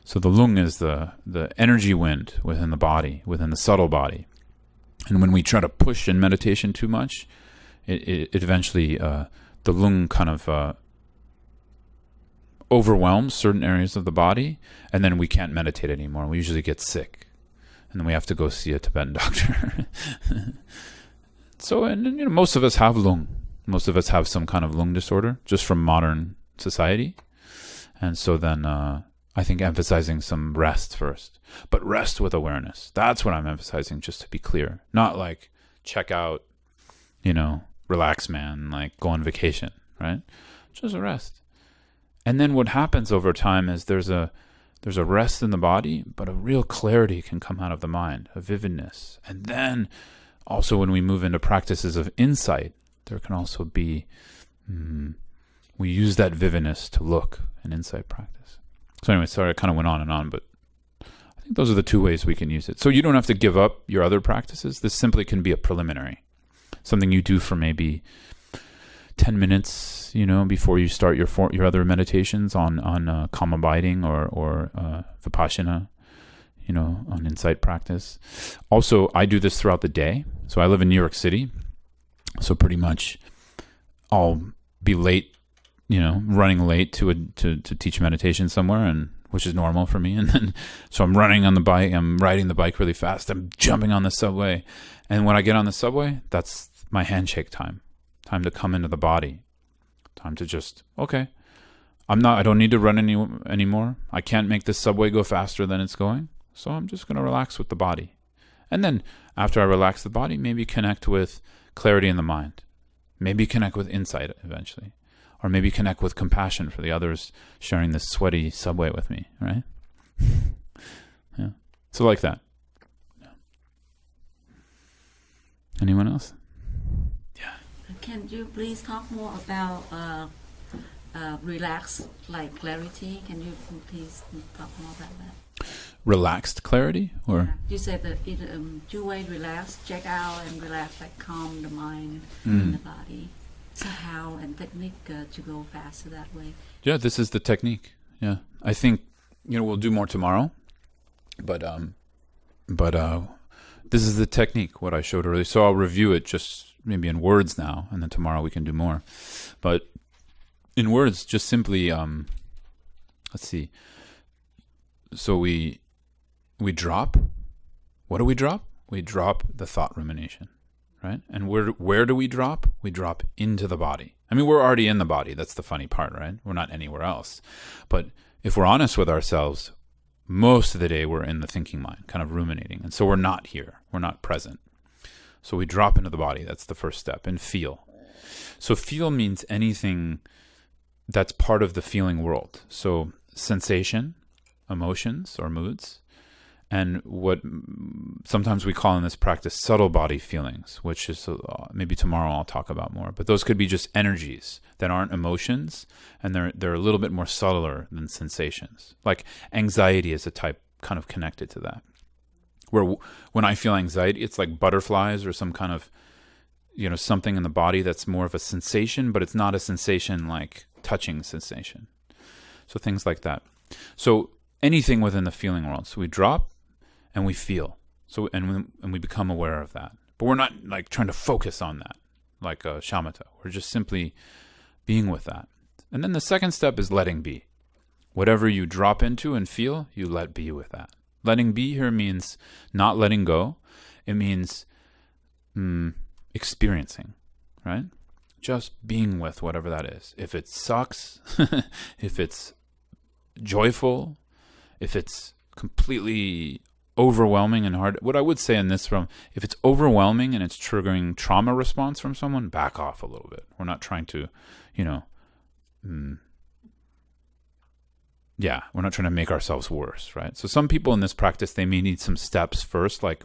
So the lung is the energy wind within the body, within the subtle body. And when we try to push in meditation too much, it eventually, the lung kind of overwhelms certain areas of the body, and then we can't meditate anymore. We usually get sick. And then we have to go see a Tibetan doctor. So, and most of us have lung. Most of us have some kind of lung disorder, just from modern society. And so then I think emphasizing some rest first. But rest with awareness. That's what I'm emphasizing, just to be clear. Not like check out, relax, man, like go on vacation, right? Just a rest. And then what happens over time is there's a rest in the body, but a real clarity can come out of the mind, a vividness. And then also when we move into practices of insight, there can also be, we use that vividness to look in insight practice. So anyway, sorry, I kind of went on and on, but I think those are the two ways we can use it. So you don't have to give up your other practices. This simply can be a preliminary, something you do for maybe 10 minutes, before you start your other meditations on calm abiding or vipassana, on insight practice. Also, I do this throughout the day. So I live in New York City. So pretty much I'll be late, running late to teach meditation somewhere, and which is normal for me. And then, so I'm running on the bike, I'm riding the bike really fast, I'm jumping on the subway. And when I get on the subway, that's my handshake time to come into the body, time to just, okay, I don't need to run anymore. I can't make this subway go faster than it's going. So I'm just going to relax with the body. And then after I relax the body, maybe connect with clarity in the mind. Maybe connect with insight eventually. Or maybe connect with compassion for the others sharing this sweaty subway with me, right? Yeah. So like that. Yeah. Anyone else? Yeah. Can you please talk more about relaxed, like clarity? Can you please talk more about that? Relaxed clarity, or you said that two-way relax, check out, and relax, like calm the mind and the body. So how and technique to go faster that way? Yeah, this is the technique. Yeah, I think we'll do more tomorrow, but this is the technique. What I showed earlier. So I'll review it just maybe in words now, and then tomorrow we can do more. But in words, just simply, let's see. So we drop. What do we drop? We drop the thought rumination, right? And where do we drop? We drop into the body. I mean, we're already in the body. That's the funny part, right? We're not anywhere else. But if we're honest with ourselves, most of the day we're in the thinking mind, kind of ruminating. And so we're not here. We're not present. So we drop into the body. That's the first step. And feel. So feel means anything that's part of the feeling world. So sensation, emotions or moods, and what sometimes we call in this practice subtle body feelings, which is maybe tomorrow I'll talk about more. But those could be just energies that aren't emotions, and they're a little bit more subtler than sensations. Like anxiety is a type kind of connected to that. Where when I feel anxiety, it's like butterflies or some kind of, something in the body that's more of a sensation, but it's not a sensation like touching sensation. So things like that. So anything within the feeling world. So we drop and we feel. So and we become aware of that. But we're not like trying to focus on that, like a shamatha. We're just simply being with that. And then the second step is letting be. Whatever you drop into and feel, you let be with that. Letting be here means not letting go. It means experiencing, right? Just being with whatever that is. If it sucks, if it's joyful, if it's completely overwhelming and hard. What I would say in this realm, if it's overwhelming and it's triggering trauma response from someone, back off a little bit. We're not trying to, we're not trying to make ourselves worse, right? So some people in this practice, they may need some steps first, like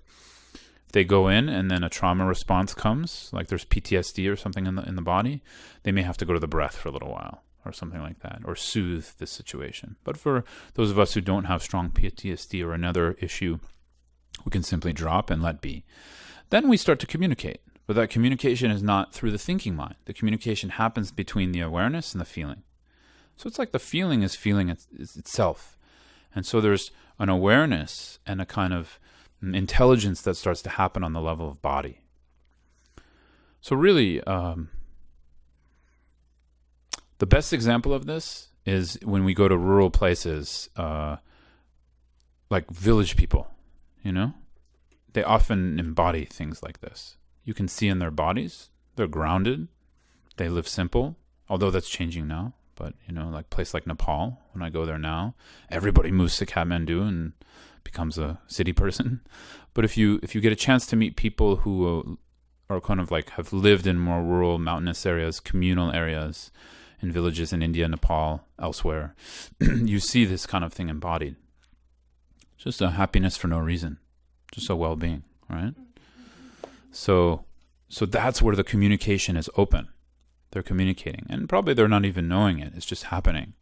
if they go in and then a trauma response comes, like there's PTSD or something in the body, they may have to go to the breath for a little while or something like that, or soothe the situation. But for those of us who don't have strong PTSD or another issue, we can simply drop and let be. Then we start to communicate, but that communication is not through the thinking mind. The communication happens between the awareness and the feeling. So it's like the feeling is feeling itself. And so there's an awareness and a kind of intelligence that starts to happen on the level of body. So really, the best example of this is when we go to rural places, like village people, they often embody things like this. You can see in their bodies, they're grounded, they live simple, although that's changing now. But, like place like Nepal, when I go there now, everybody moves to Kathmandu and becomes a city person. But if you get a chance to meet people who are kind of like have lived in more rural, mountainous areas, communal areas, in villages in India, Nepal, elsewhere, you see this kind of thing embodied. Just a happiness for no reason, just a well-being, right? So that's where the communication is open. They're communicating, and probably they're not even knowing it. It's just happening.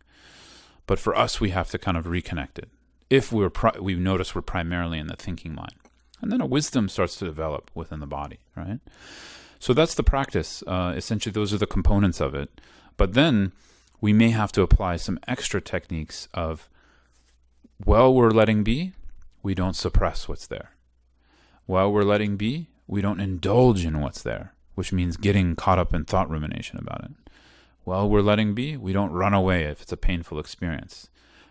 But for us, we have to kind of reconnect it. If we notice we're primarily in the thinking mind, and then a wisdom starts to develop within the body, right? So that's the practice. Essentially, those are the components of it. But then we may have to apply some extra techniques of, while we're letting be, we don't suppress what's there. While we're letting be, we don't indulge in what's there, which means getting caught up in thought rumination about it. While we're letting be, we don't run away if it's a painful experience.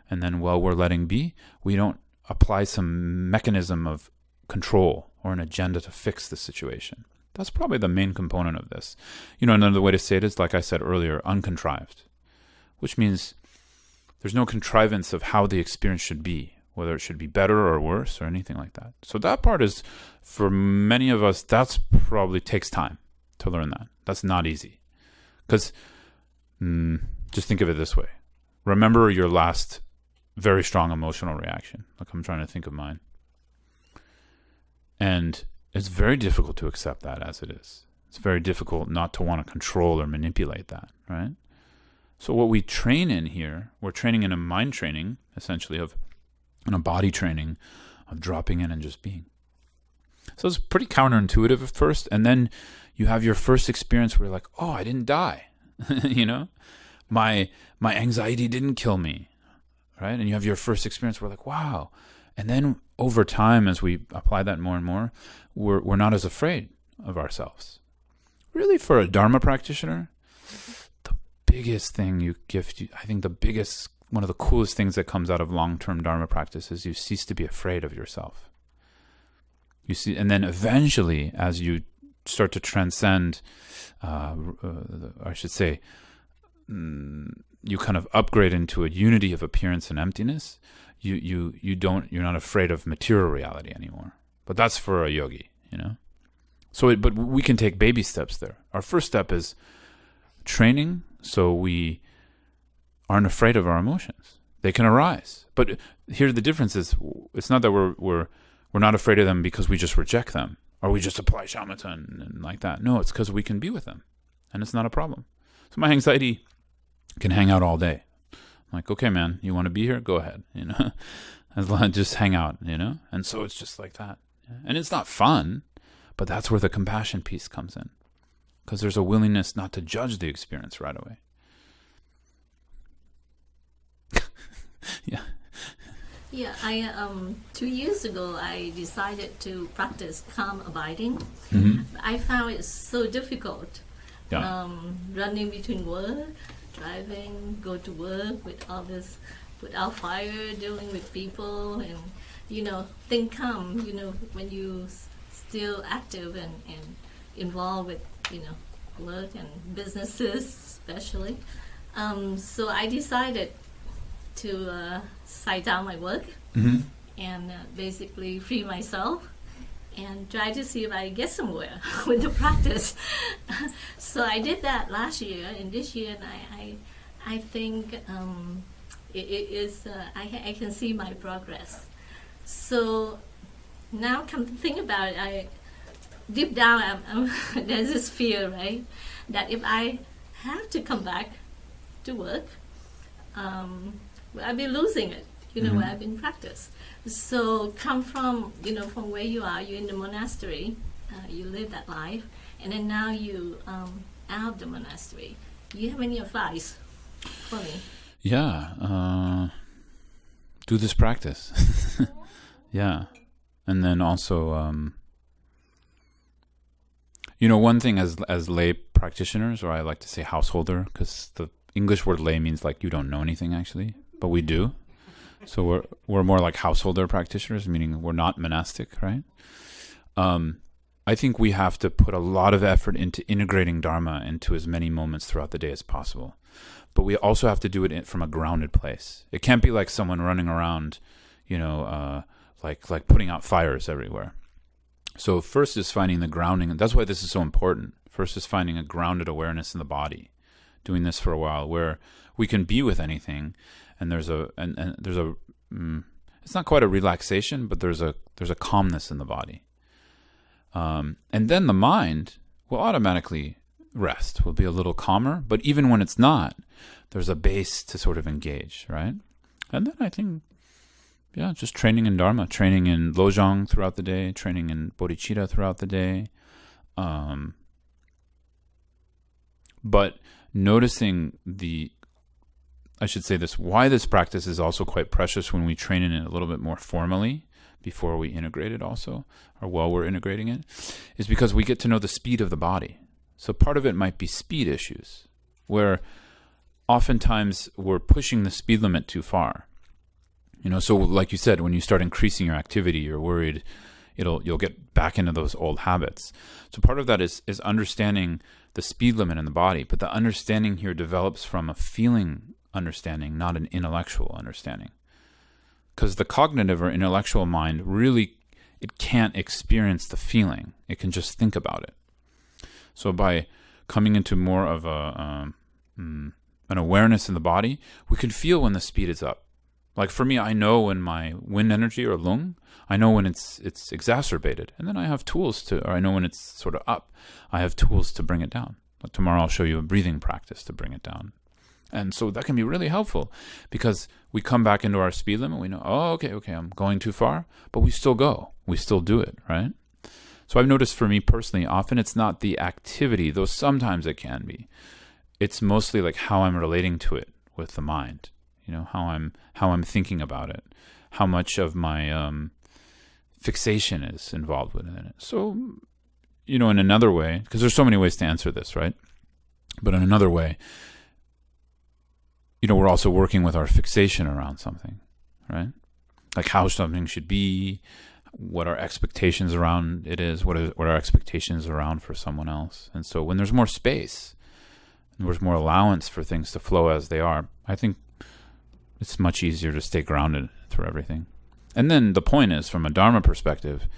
And then while we're letting be, we don't apply some mechanism of control or an agenda to fix the situation. That's probably the main component of this. Another way to say it is, like I said earlier, uncontrived, which means there's no contrivance of how the experience should be, whether it should be better or worse or anything like that. So that part is, for many of us, that's probably takes time to learn that. That's not easy. Because just think of it this way. Remember your last very strong emotional reaction. Like I'm trying to think of mine. And it's very difficult to accept that as it is. It's very difficult not to want to control or manipulate that, right? So what we train in here, we're training in a mind training, essentially, in a body training of dropping in and just being. So it's pretty counterintuitive at first, and then you have your first experience where you're like, oh, I didn't die. My anxiety didn't kill me, right? And you have your first experience where like, wow. And then over time, as we apply that more and more, we're not as afraid of ourselves. Really, for a Dharma practitioner, the biggest thing I think one of the coolest things that comes out of long-term Dharma practice is you cease to be afraid of yourself. You see, and then eventually, as you start to transcend, I should say, you kind of upgrade into a unity of appearance and emptiness. You're not afraid of material reality anymore. But that's for a yogi, So, but we can take baby steps there. Our first step is training, so we aren't afraid of our emotions. They can arise. But here the difference is, it's not that we're not afraid of them because we just reject them or we just apply shamatha and like that. No, it's because we can be with them and it's not a problem. So my anxiety can hang out all day. I'm like, okay, man, you want to be here? Go ahead, as long as just hang out, And so it's just like that. And it's not fun, but that's where the compassion piece comes in, because there's a willingness not to judge the experience right away. Yeah. Yeah, I 2 years ago I decided to practice calm abiding. Mm-hmm. I found it so difficult. Yeah. Running between work, driving, go to work with all this, without fire, dealing with people, and think calm. When you still active and involved with work and businesses, especially. So I decided to side down my work Mm-hmm. and basically free myself and try to see if I get somewhere with the practice. So I did that last year and this year, and I think it is I can see my progress. So now come to think about it, deep down there's this fear, right, that if I have to come back to work, I'll be losing it, Mm-hmm. where I've been practice. So come from, from where you are, you're in the monastery, you live that life, and then now you out of the monastery. Do you have any advice for me? Yeah. Do this practice. Yeah. And then also, one thing as lay practitioners, or I like to say householder, because the English word lay means like you don't know anything actually, but we do. So we're more like householder practitioners, meaning we're not monastic, right? I think we have to put a lot of effort into integrating Dharma into as many moments throughout the day as possible. But we also have to do it from a grounded place. It can't be like someone running around, like putting out fires everywhere. So first is finding the grounding, and that's why this is so important. First is finding a grounded awareness in the body, doing this for a while, where we can be with anything, and there's it's not quite a relaxation, but there's a calmness in the body, and then the mind will automatically rest, will be a little calmer. But even when it's not, there's a base to sort of engage, right? And then I think, just training in Dharma, training in Lojong throughout the day, training in bodhicitta throughout the day, but noticing why this practice is also quite precious when we train in it a little bit more formally before we integrate it also, or while we're integrating it, is because we get to know the speed of the body. So part of it might be speed issues, where oftentimes we're pushing the speed limit too far. So like you said, when you start increasing your activity, you're worried you'll get back into those old habits. So part of that is understanding the speed limit in the body, but the understanding here develops from a feeling understanding, not an intellectual understanding. Because the cognitive or intellectual mind really, it can't experience the feeling. It can just think about it. So by coming into more of an awareness in the body, we can feel when the speed is up. Like for me, I know when my wind energy or lung, I know when it's exacerbated, and then I have tools or I know when it's sort of up, I have tools to bring it down. Like tomorrow I'll show you a breathing practice to bring it down. And so that can be really helpful, because we come back into our speed limit. We know, okay, I'm going too far, but we still go. We still do it, right? So I've noticed for me personally, often it's not the activity, though sometimes it can be. It's mostly like how I'm relating to it with the mind. How I'm thinking about it, how much of my fixation is involved within it. So, in another way, because there's so many ways to answer this, right? But in another way, we're also working with our fixation around something, right? Like how something should be, what our expectations around it is, what our expectations around for someone else. And so when there's more space, and there's more allowance for things to flow as they are, I think it's much easier to stay grounded through everything. And then the point is, from a Dharma perspective,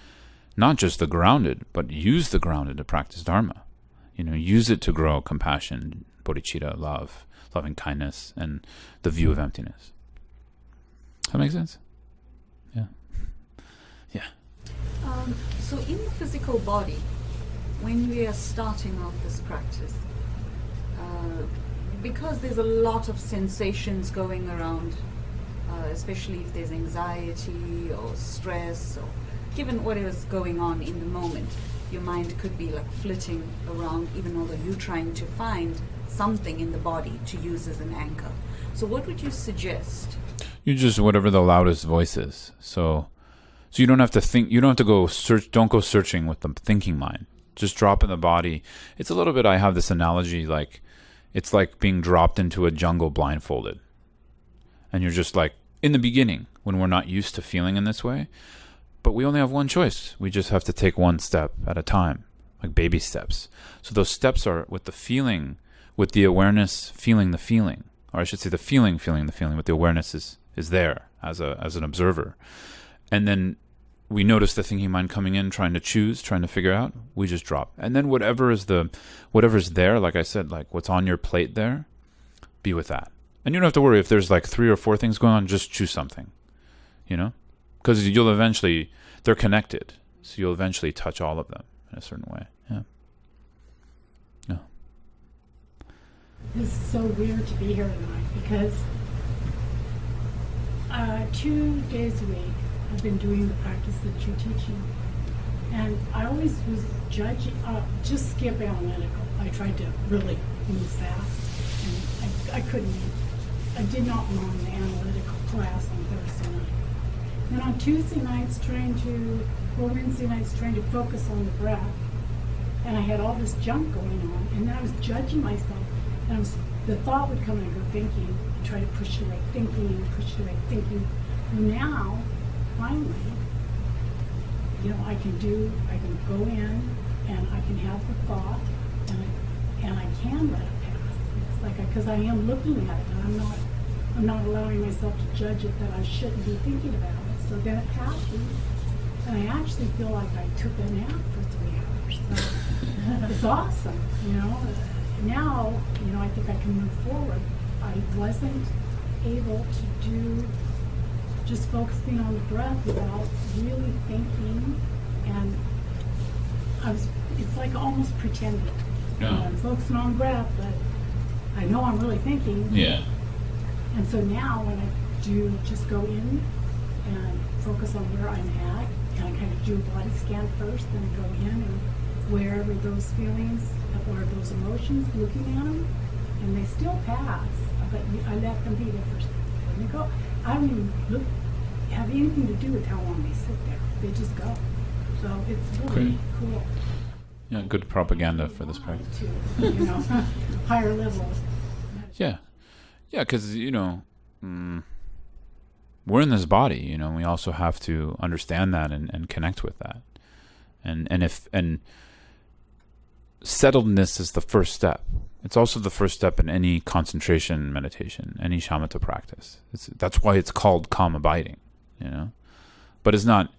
not just the grounded, but use the grounded to practice Dharma. Use it to grow compassion, bodhicitta, love, loving kindness, and the view of emptiness. That makes sense? Yeah. Yeah. So in the physical body, when we are starting off this practice, because there's a lot of sensations going around, especially if there's anxiety or stress, or given whatever's going on in the moment, your mind could be like flitting around, even although you're trying to find something in the body to use as an anchor. So what would you suggest? You just whatever the loudest voice is. So you don't have to think. You don't have to go search. Don't go searching with the thinking mind. Just drop in the body. It's a little bit. I have this analogy like it's like being dropped into a jungle blindfolded, and you're just like in the beginning when we're not used to feeling in this way. But we only have one choice. We just have to take one step at a time, like baby steps. So those steps are with the feeling, with the awareness, feeling the feeling, or I should say the feeling the feeling. But the awareness is there as an observer, and then we notice the thinking mind coming in, trying to choose, trying to figure out. We just drop, and then whatever's there, like I said, like what's on your plate there, be with that, and you don't have to worry if there's like 3 or 4 things going on. Just choose something, because you'll eventually they're connected, so you'll eventually touch all of them in a certain way. Yeah. Yeah. This is so weird to be here tonight because 2 days a week I've been doing the practice that you're teaching, and I always was judging. Just skip analytical. I tried to really move fast, and I couldn't. I did not want an analytical class on Thursday night. Then on Tuesday nights, Wednesday nights, trying to focus on the breath, and I had all this junk going on, and then I was judging myself, and the thought would come and I'd go thinking, and try to push it away, thinking, push it away, thinking. And now, finally, I can go in, and I can have the thought, and I can let it pass. It's like because I am looking at it, and I'm not allowing myself to judge it that I shouldn't be thinking about it. So then it passes, and I actually feel like I took a nap for 3 hours. So it's awesome, Now, I think I can move forward. I wasn't able to do just focusing on the breath without really thinking, and it's like almost pretending. Yeah. I'm focusing on breath, but I know I'm really thinking. Yeah. And so now when I do just go in and focus on where I'm at, and I kind of do a body scan first, then I go in and wherever those feelings or those emotions, looking at them, and they still pass, but I let them be there first. When they go, I don't even have anything to do with how long they sit there. They just go. So it's really cool. Yeah, good propaganda for this practice. To, higher level. Yeah. Yeah, because, we're in this body, we also have to understand that and connect with that. And settledness is the first step. It's also the first step in any concentration meditation, any shamatha practice. That's why it's called calm abiding, But it's not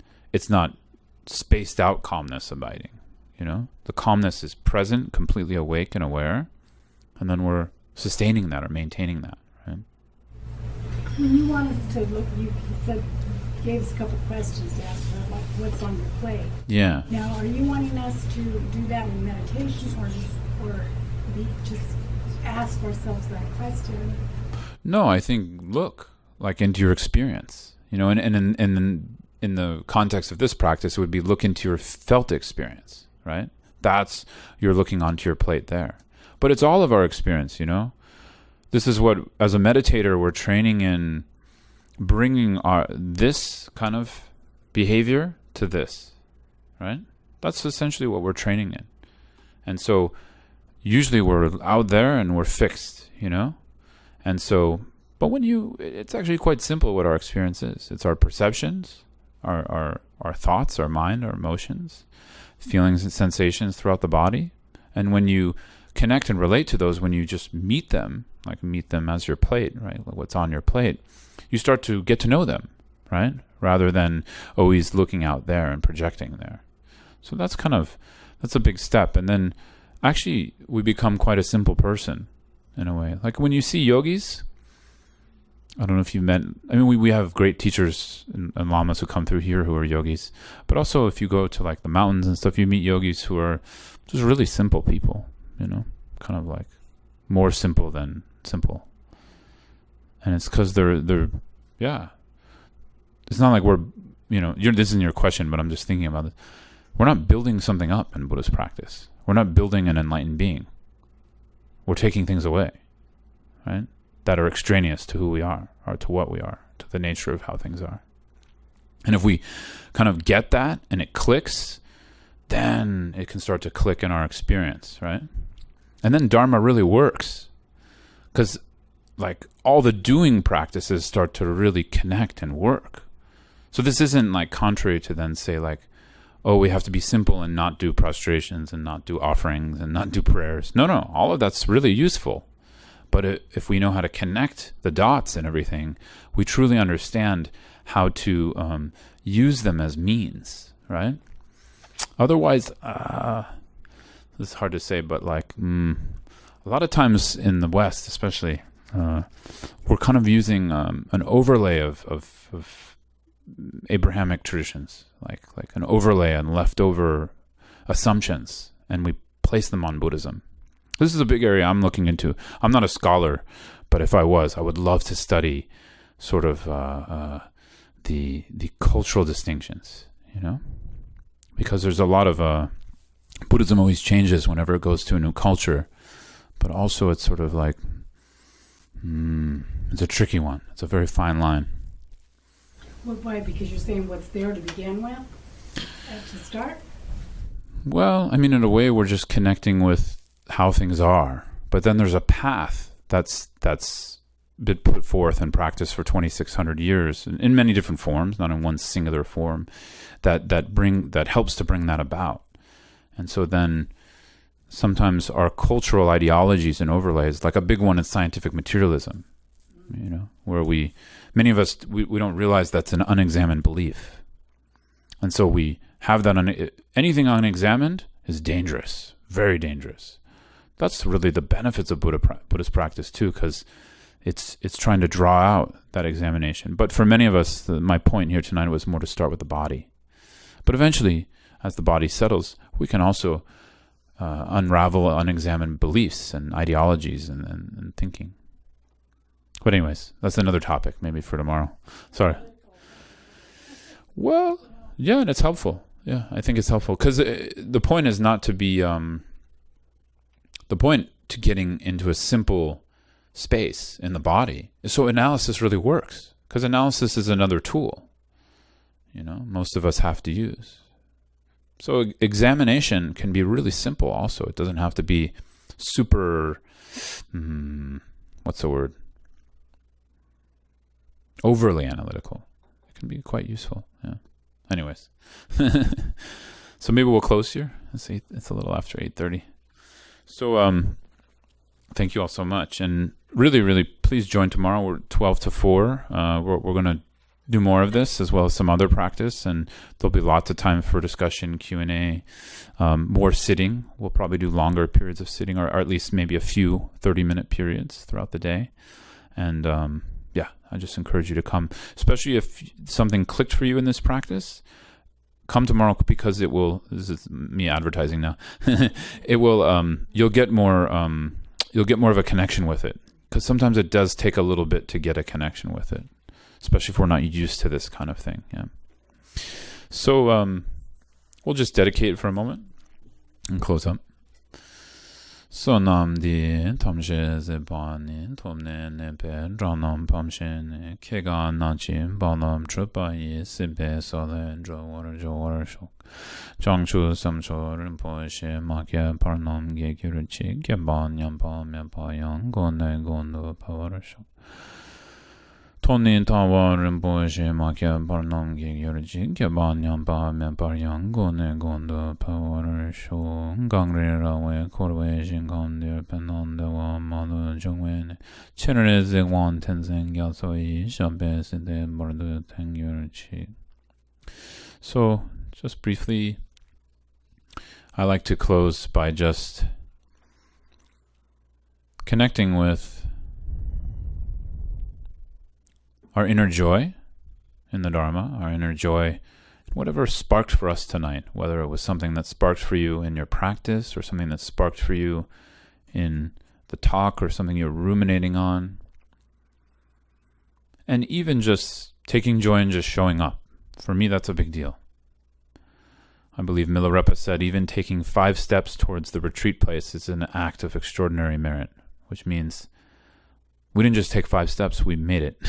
spaced out calmness abiding, The calmness is present, completely awake and aware, and then we're sustaining that or maintaining that, right? When you want us to look, you gave us a couple questions to ask about, like what's on your plate. Yeah. Now, are you wanting us to do that in meditation, or just ask ourselves that question? No, I think look like into your experience, and in the context of this practice, it would be look into your felt experience, right? That's you're looking onto your plate there. But it's all of our experience, This is what, as a meditator, we're training in bringing this kind of behavior to this, right? That's essentially what we're training in. And so usually we're out there and we're fixed, And so, but it's actually quite simple what our experience is. It's our perceptions, our thoughts, our mind, our emotions, feelings and sensations throughout the body. And when you connect and relate to those, when you just meet them as your plate, right? What's on your plate, you start to get to know them, right? Rather than always looking out there and projecting there. So that's a big step. And then actually we become quite a simple person in a way. Like when you see yogis, I don't know if you've met, I mean, we have great teachers and lamas who come through here who are yogis, but also if you go to like the mountains and stuff, you meet yogis who are just really simple people, you know, kind of like more simple than simple. And it's because they're, yeah. It's not like we're, you know, this isn't your question, but I'm just thinking about it. We're not building something up in Buddhist practice. We're not building an enlightened being. We're taking things away, right? That are extraneous to who we are, or to what we are, to the nature of how things are. And if we kind of get that and it clicks, then it can start to click in our experience, right? And then Dharma really works. Because like all the doing practices start to really connect and work. So this isn't like contrary to then say like, oh, we have to be simple and not do prostrations and not do offerings and not do prayers. No, all of that's really useful. But if we know how to connect the dots and everything, we truly understand how to use them as means, right? Otherwise, this is hard to say, but like a lot of times in the West, especially, we're kind of using an overlay of Abrahamic traditions, like an overlay and leftover assumptions, and we place them on Buddhism. This is a big area I'm looking into. I'm not a scholar, but if I was, I would love to study sort of the cultural distinctions, you know, because there's a lot of Buddhism always changes whenever it goes to a new culture, but also it's sort of like it's a tricky one. It's a very fine line. Well, why? Because you're saying what's there to begin with, to start? Well, I mean, in a way, we're just connecting with how things are. But then there's a path that's been put forth and practiced for 2,600 years in many different forms, not in one singular form, that helps to bring that about. And so then sometimes our cultural ideologies and overlays, like a big one is scientific materialism, you know, where many of us, we don't realize that's an unexamined belief. And so we have that, anything unexamined is dangerous, very dangerous. That's really the benefits of Buddhist practice too, because it's trying to draw out that examination. But for many of us, my point here tonight was more to start with the body. But eventually, as the body settles, we can also unravel unexamined beliefs and ideologies and thinking. But anyways, that's another topic, maybe for tomorrow. Sorry. Well, yeah, and it's helpful. Yeah, I think it's helpful. Because the point is not to be... the point to getting into a simple space in the body is so analysis really works. Because analysis is another tool, you know, most of us have to use. So examination can be really simple also. It doesn't have to be super... what's the word? Overly analytical. It can be quite useful. Yeah. Anyways, so maybe we'll close here. It's a little after 8:30. So thank you all so much, and really please join tomorrow. We're 12 to 4. We're going to do more of this as well as some other practice, and there'll be lots of time for discussion, Q&A, more sitting. We'll probably do longer periods of sitting, or at least maybe a few 30-minute periods throughout the day. And yeah, I just encourage you to come, especially if something clicked for you in this practice. Come tomorrow, because it will. This is me advertising now. It will. You'll get more of a connection with it, because sometimes it does take a little bit to get a connection with it, especially if we're not used to this kind of thing. Yeah. So we'll just dedicate it for a moment and close up. So nam di tamshe zebani tomne nebe ranam pamshin kega nachim banam trupa yi sibe sole jo shok jangchu samcho rinpo she makya parnam ge gyuruchi geban yampa mepa yang gone gondo pawar shok Toni tawa rinpo she makya parnam ge gyuruchi geban yampa mepa yang gone gondo pawar shok gangre rawe korwe shinkan der penande wa manu jungwe chenre zegwan tenzen gyaso yi shabe sinde mordu tengyurchi. So just briefly, I like to close by just connecting with our inner joy in the Dharma, our inner joy, whatever sparked for us tonight, whether it was something that sparked for you in your practice or something that sparked for you in the talk or something you're ruminating on. And even just taking joy in just showing up. For me, that's a big deal. I believe Milarepa said even taking 5 steps towards the retreat place is an act of extraordinary merit, which means we didn't just take 5 steps, we made it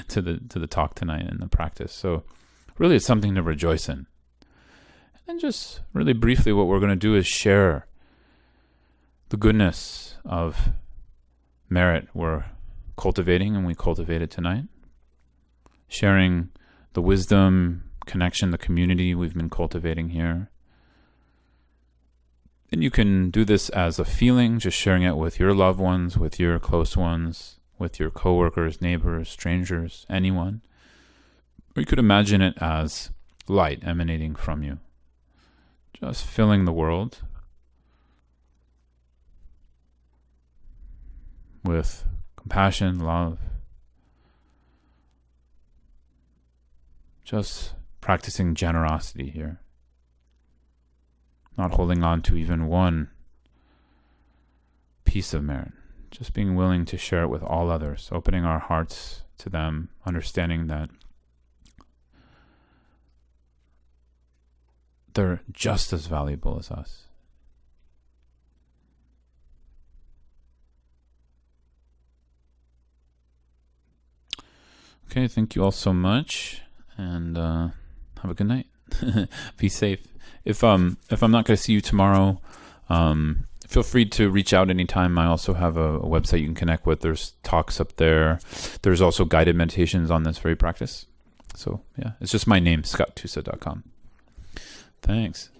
to the talk tonight and the practice. So really it's something to rejoice in. And just really briefly what we're going to do is share the goodness of merit we're cultivating, and we cultivated tonight. Sharing the wisdom, connection, the community we've been cultivating here. And you can do this as a feeling, just sharing it with your loved ones, with your close ones, with your coworkers, neighbors, strangers, anyone. Or you could imagine it as light emanating from you, just filling the world with compassion, love, just practicing generosity here, not holding on to even one piece of merit, just being willing to share it with all others, opening our hearts to them, understanding that they're just as valuable as us. Okay, thank you all so much, and have a good night. Be safe. If I'm not going to see you tomorrow, feel free to reach out anytime. I also have a website you can connect with. There's talks up there. There's also guided meditations on this very practice. So yeah, it's just my name, scotttusa.com. Thanks.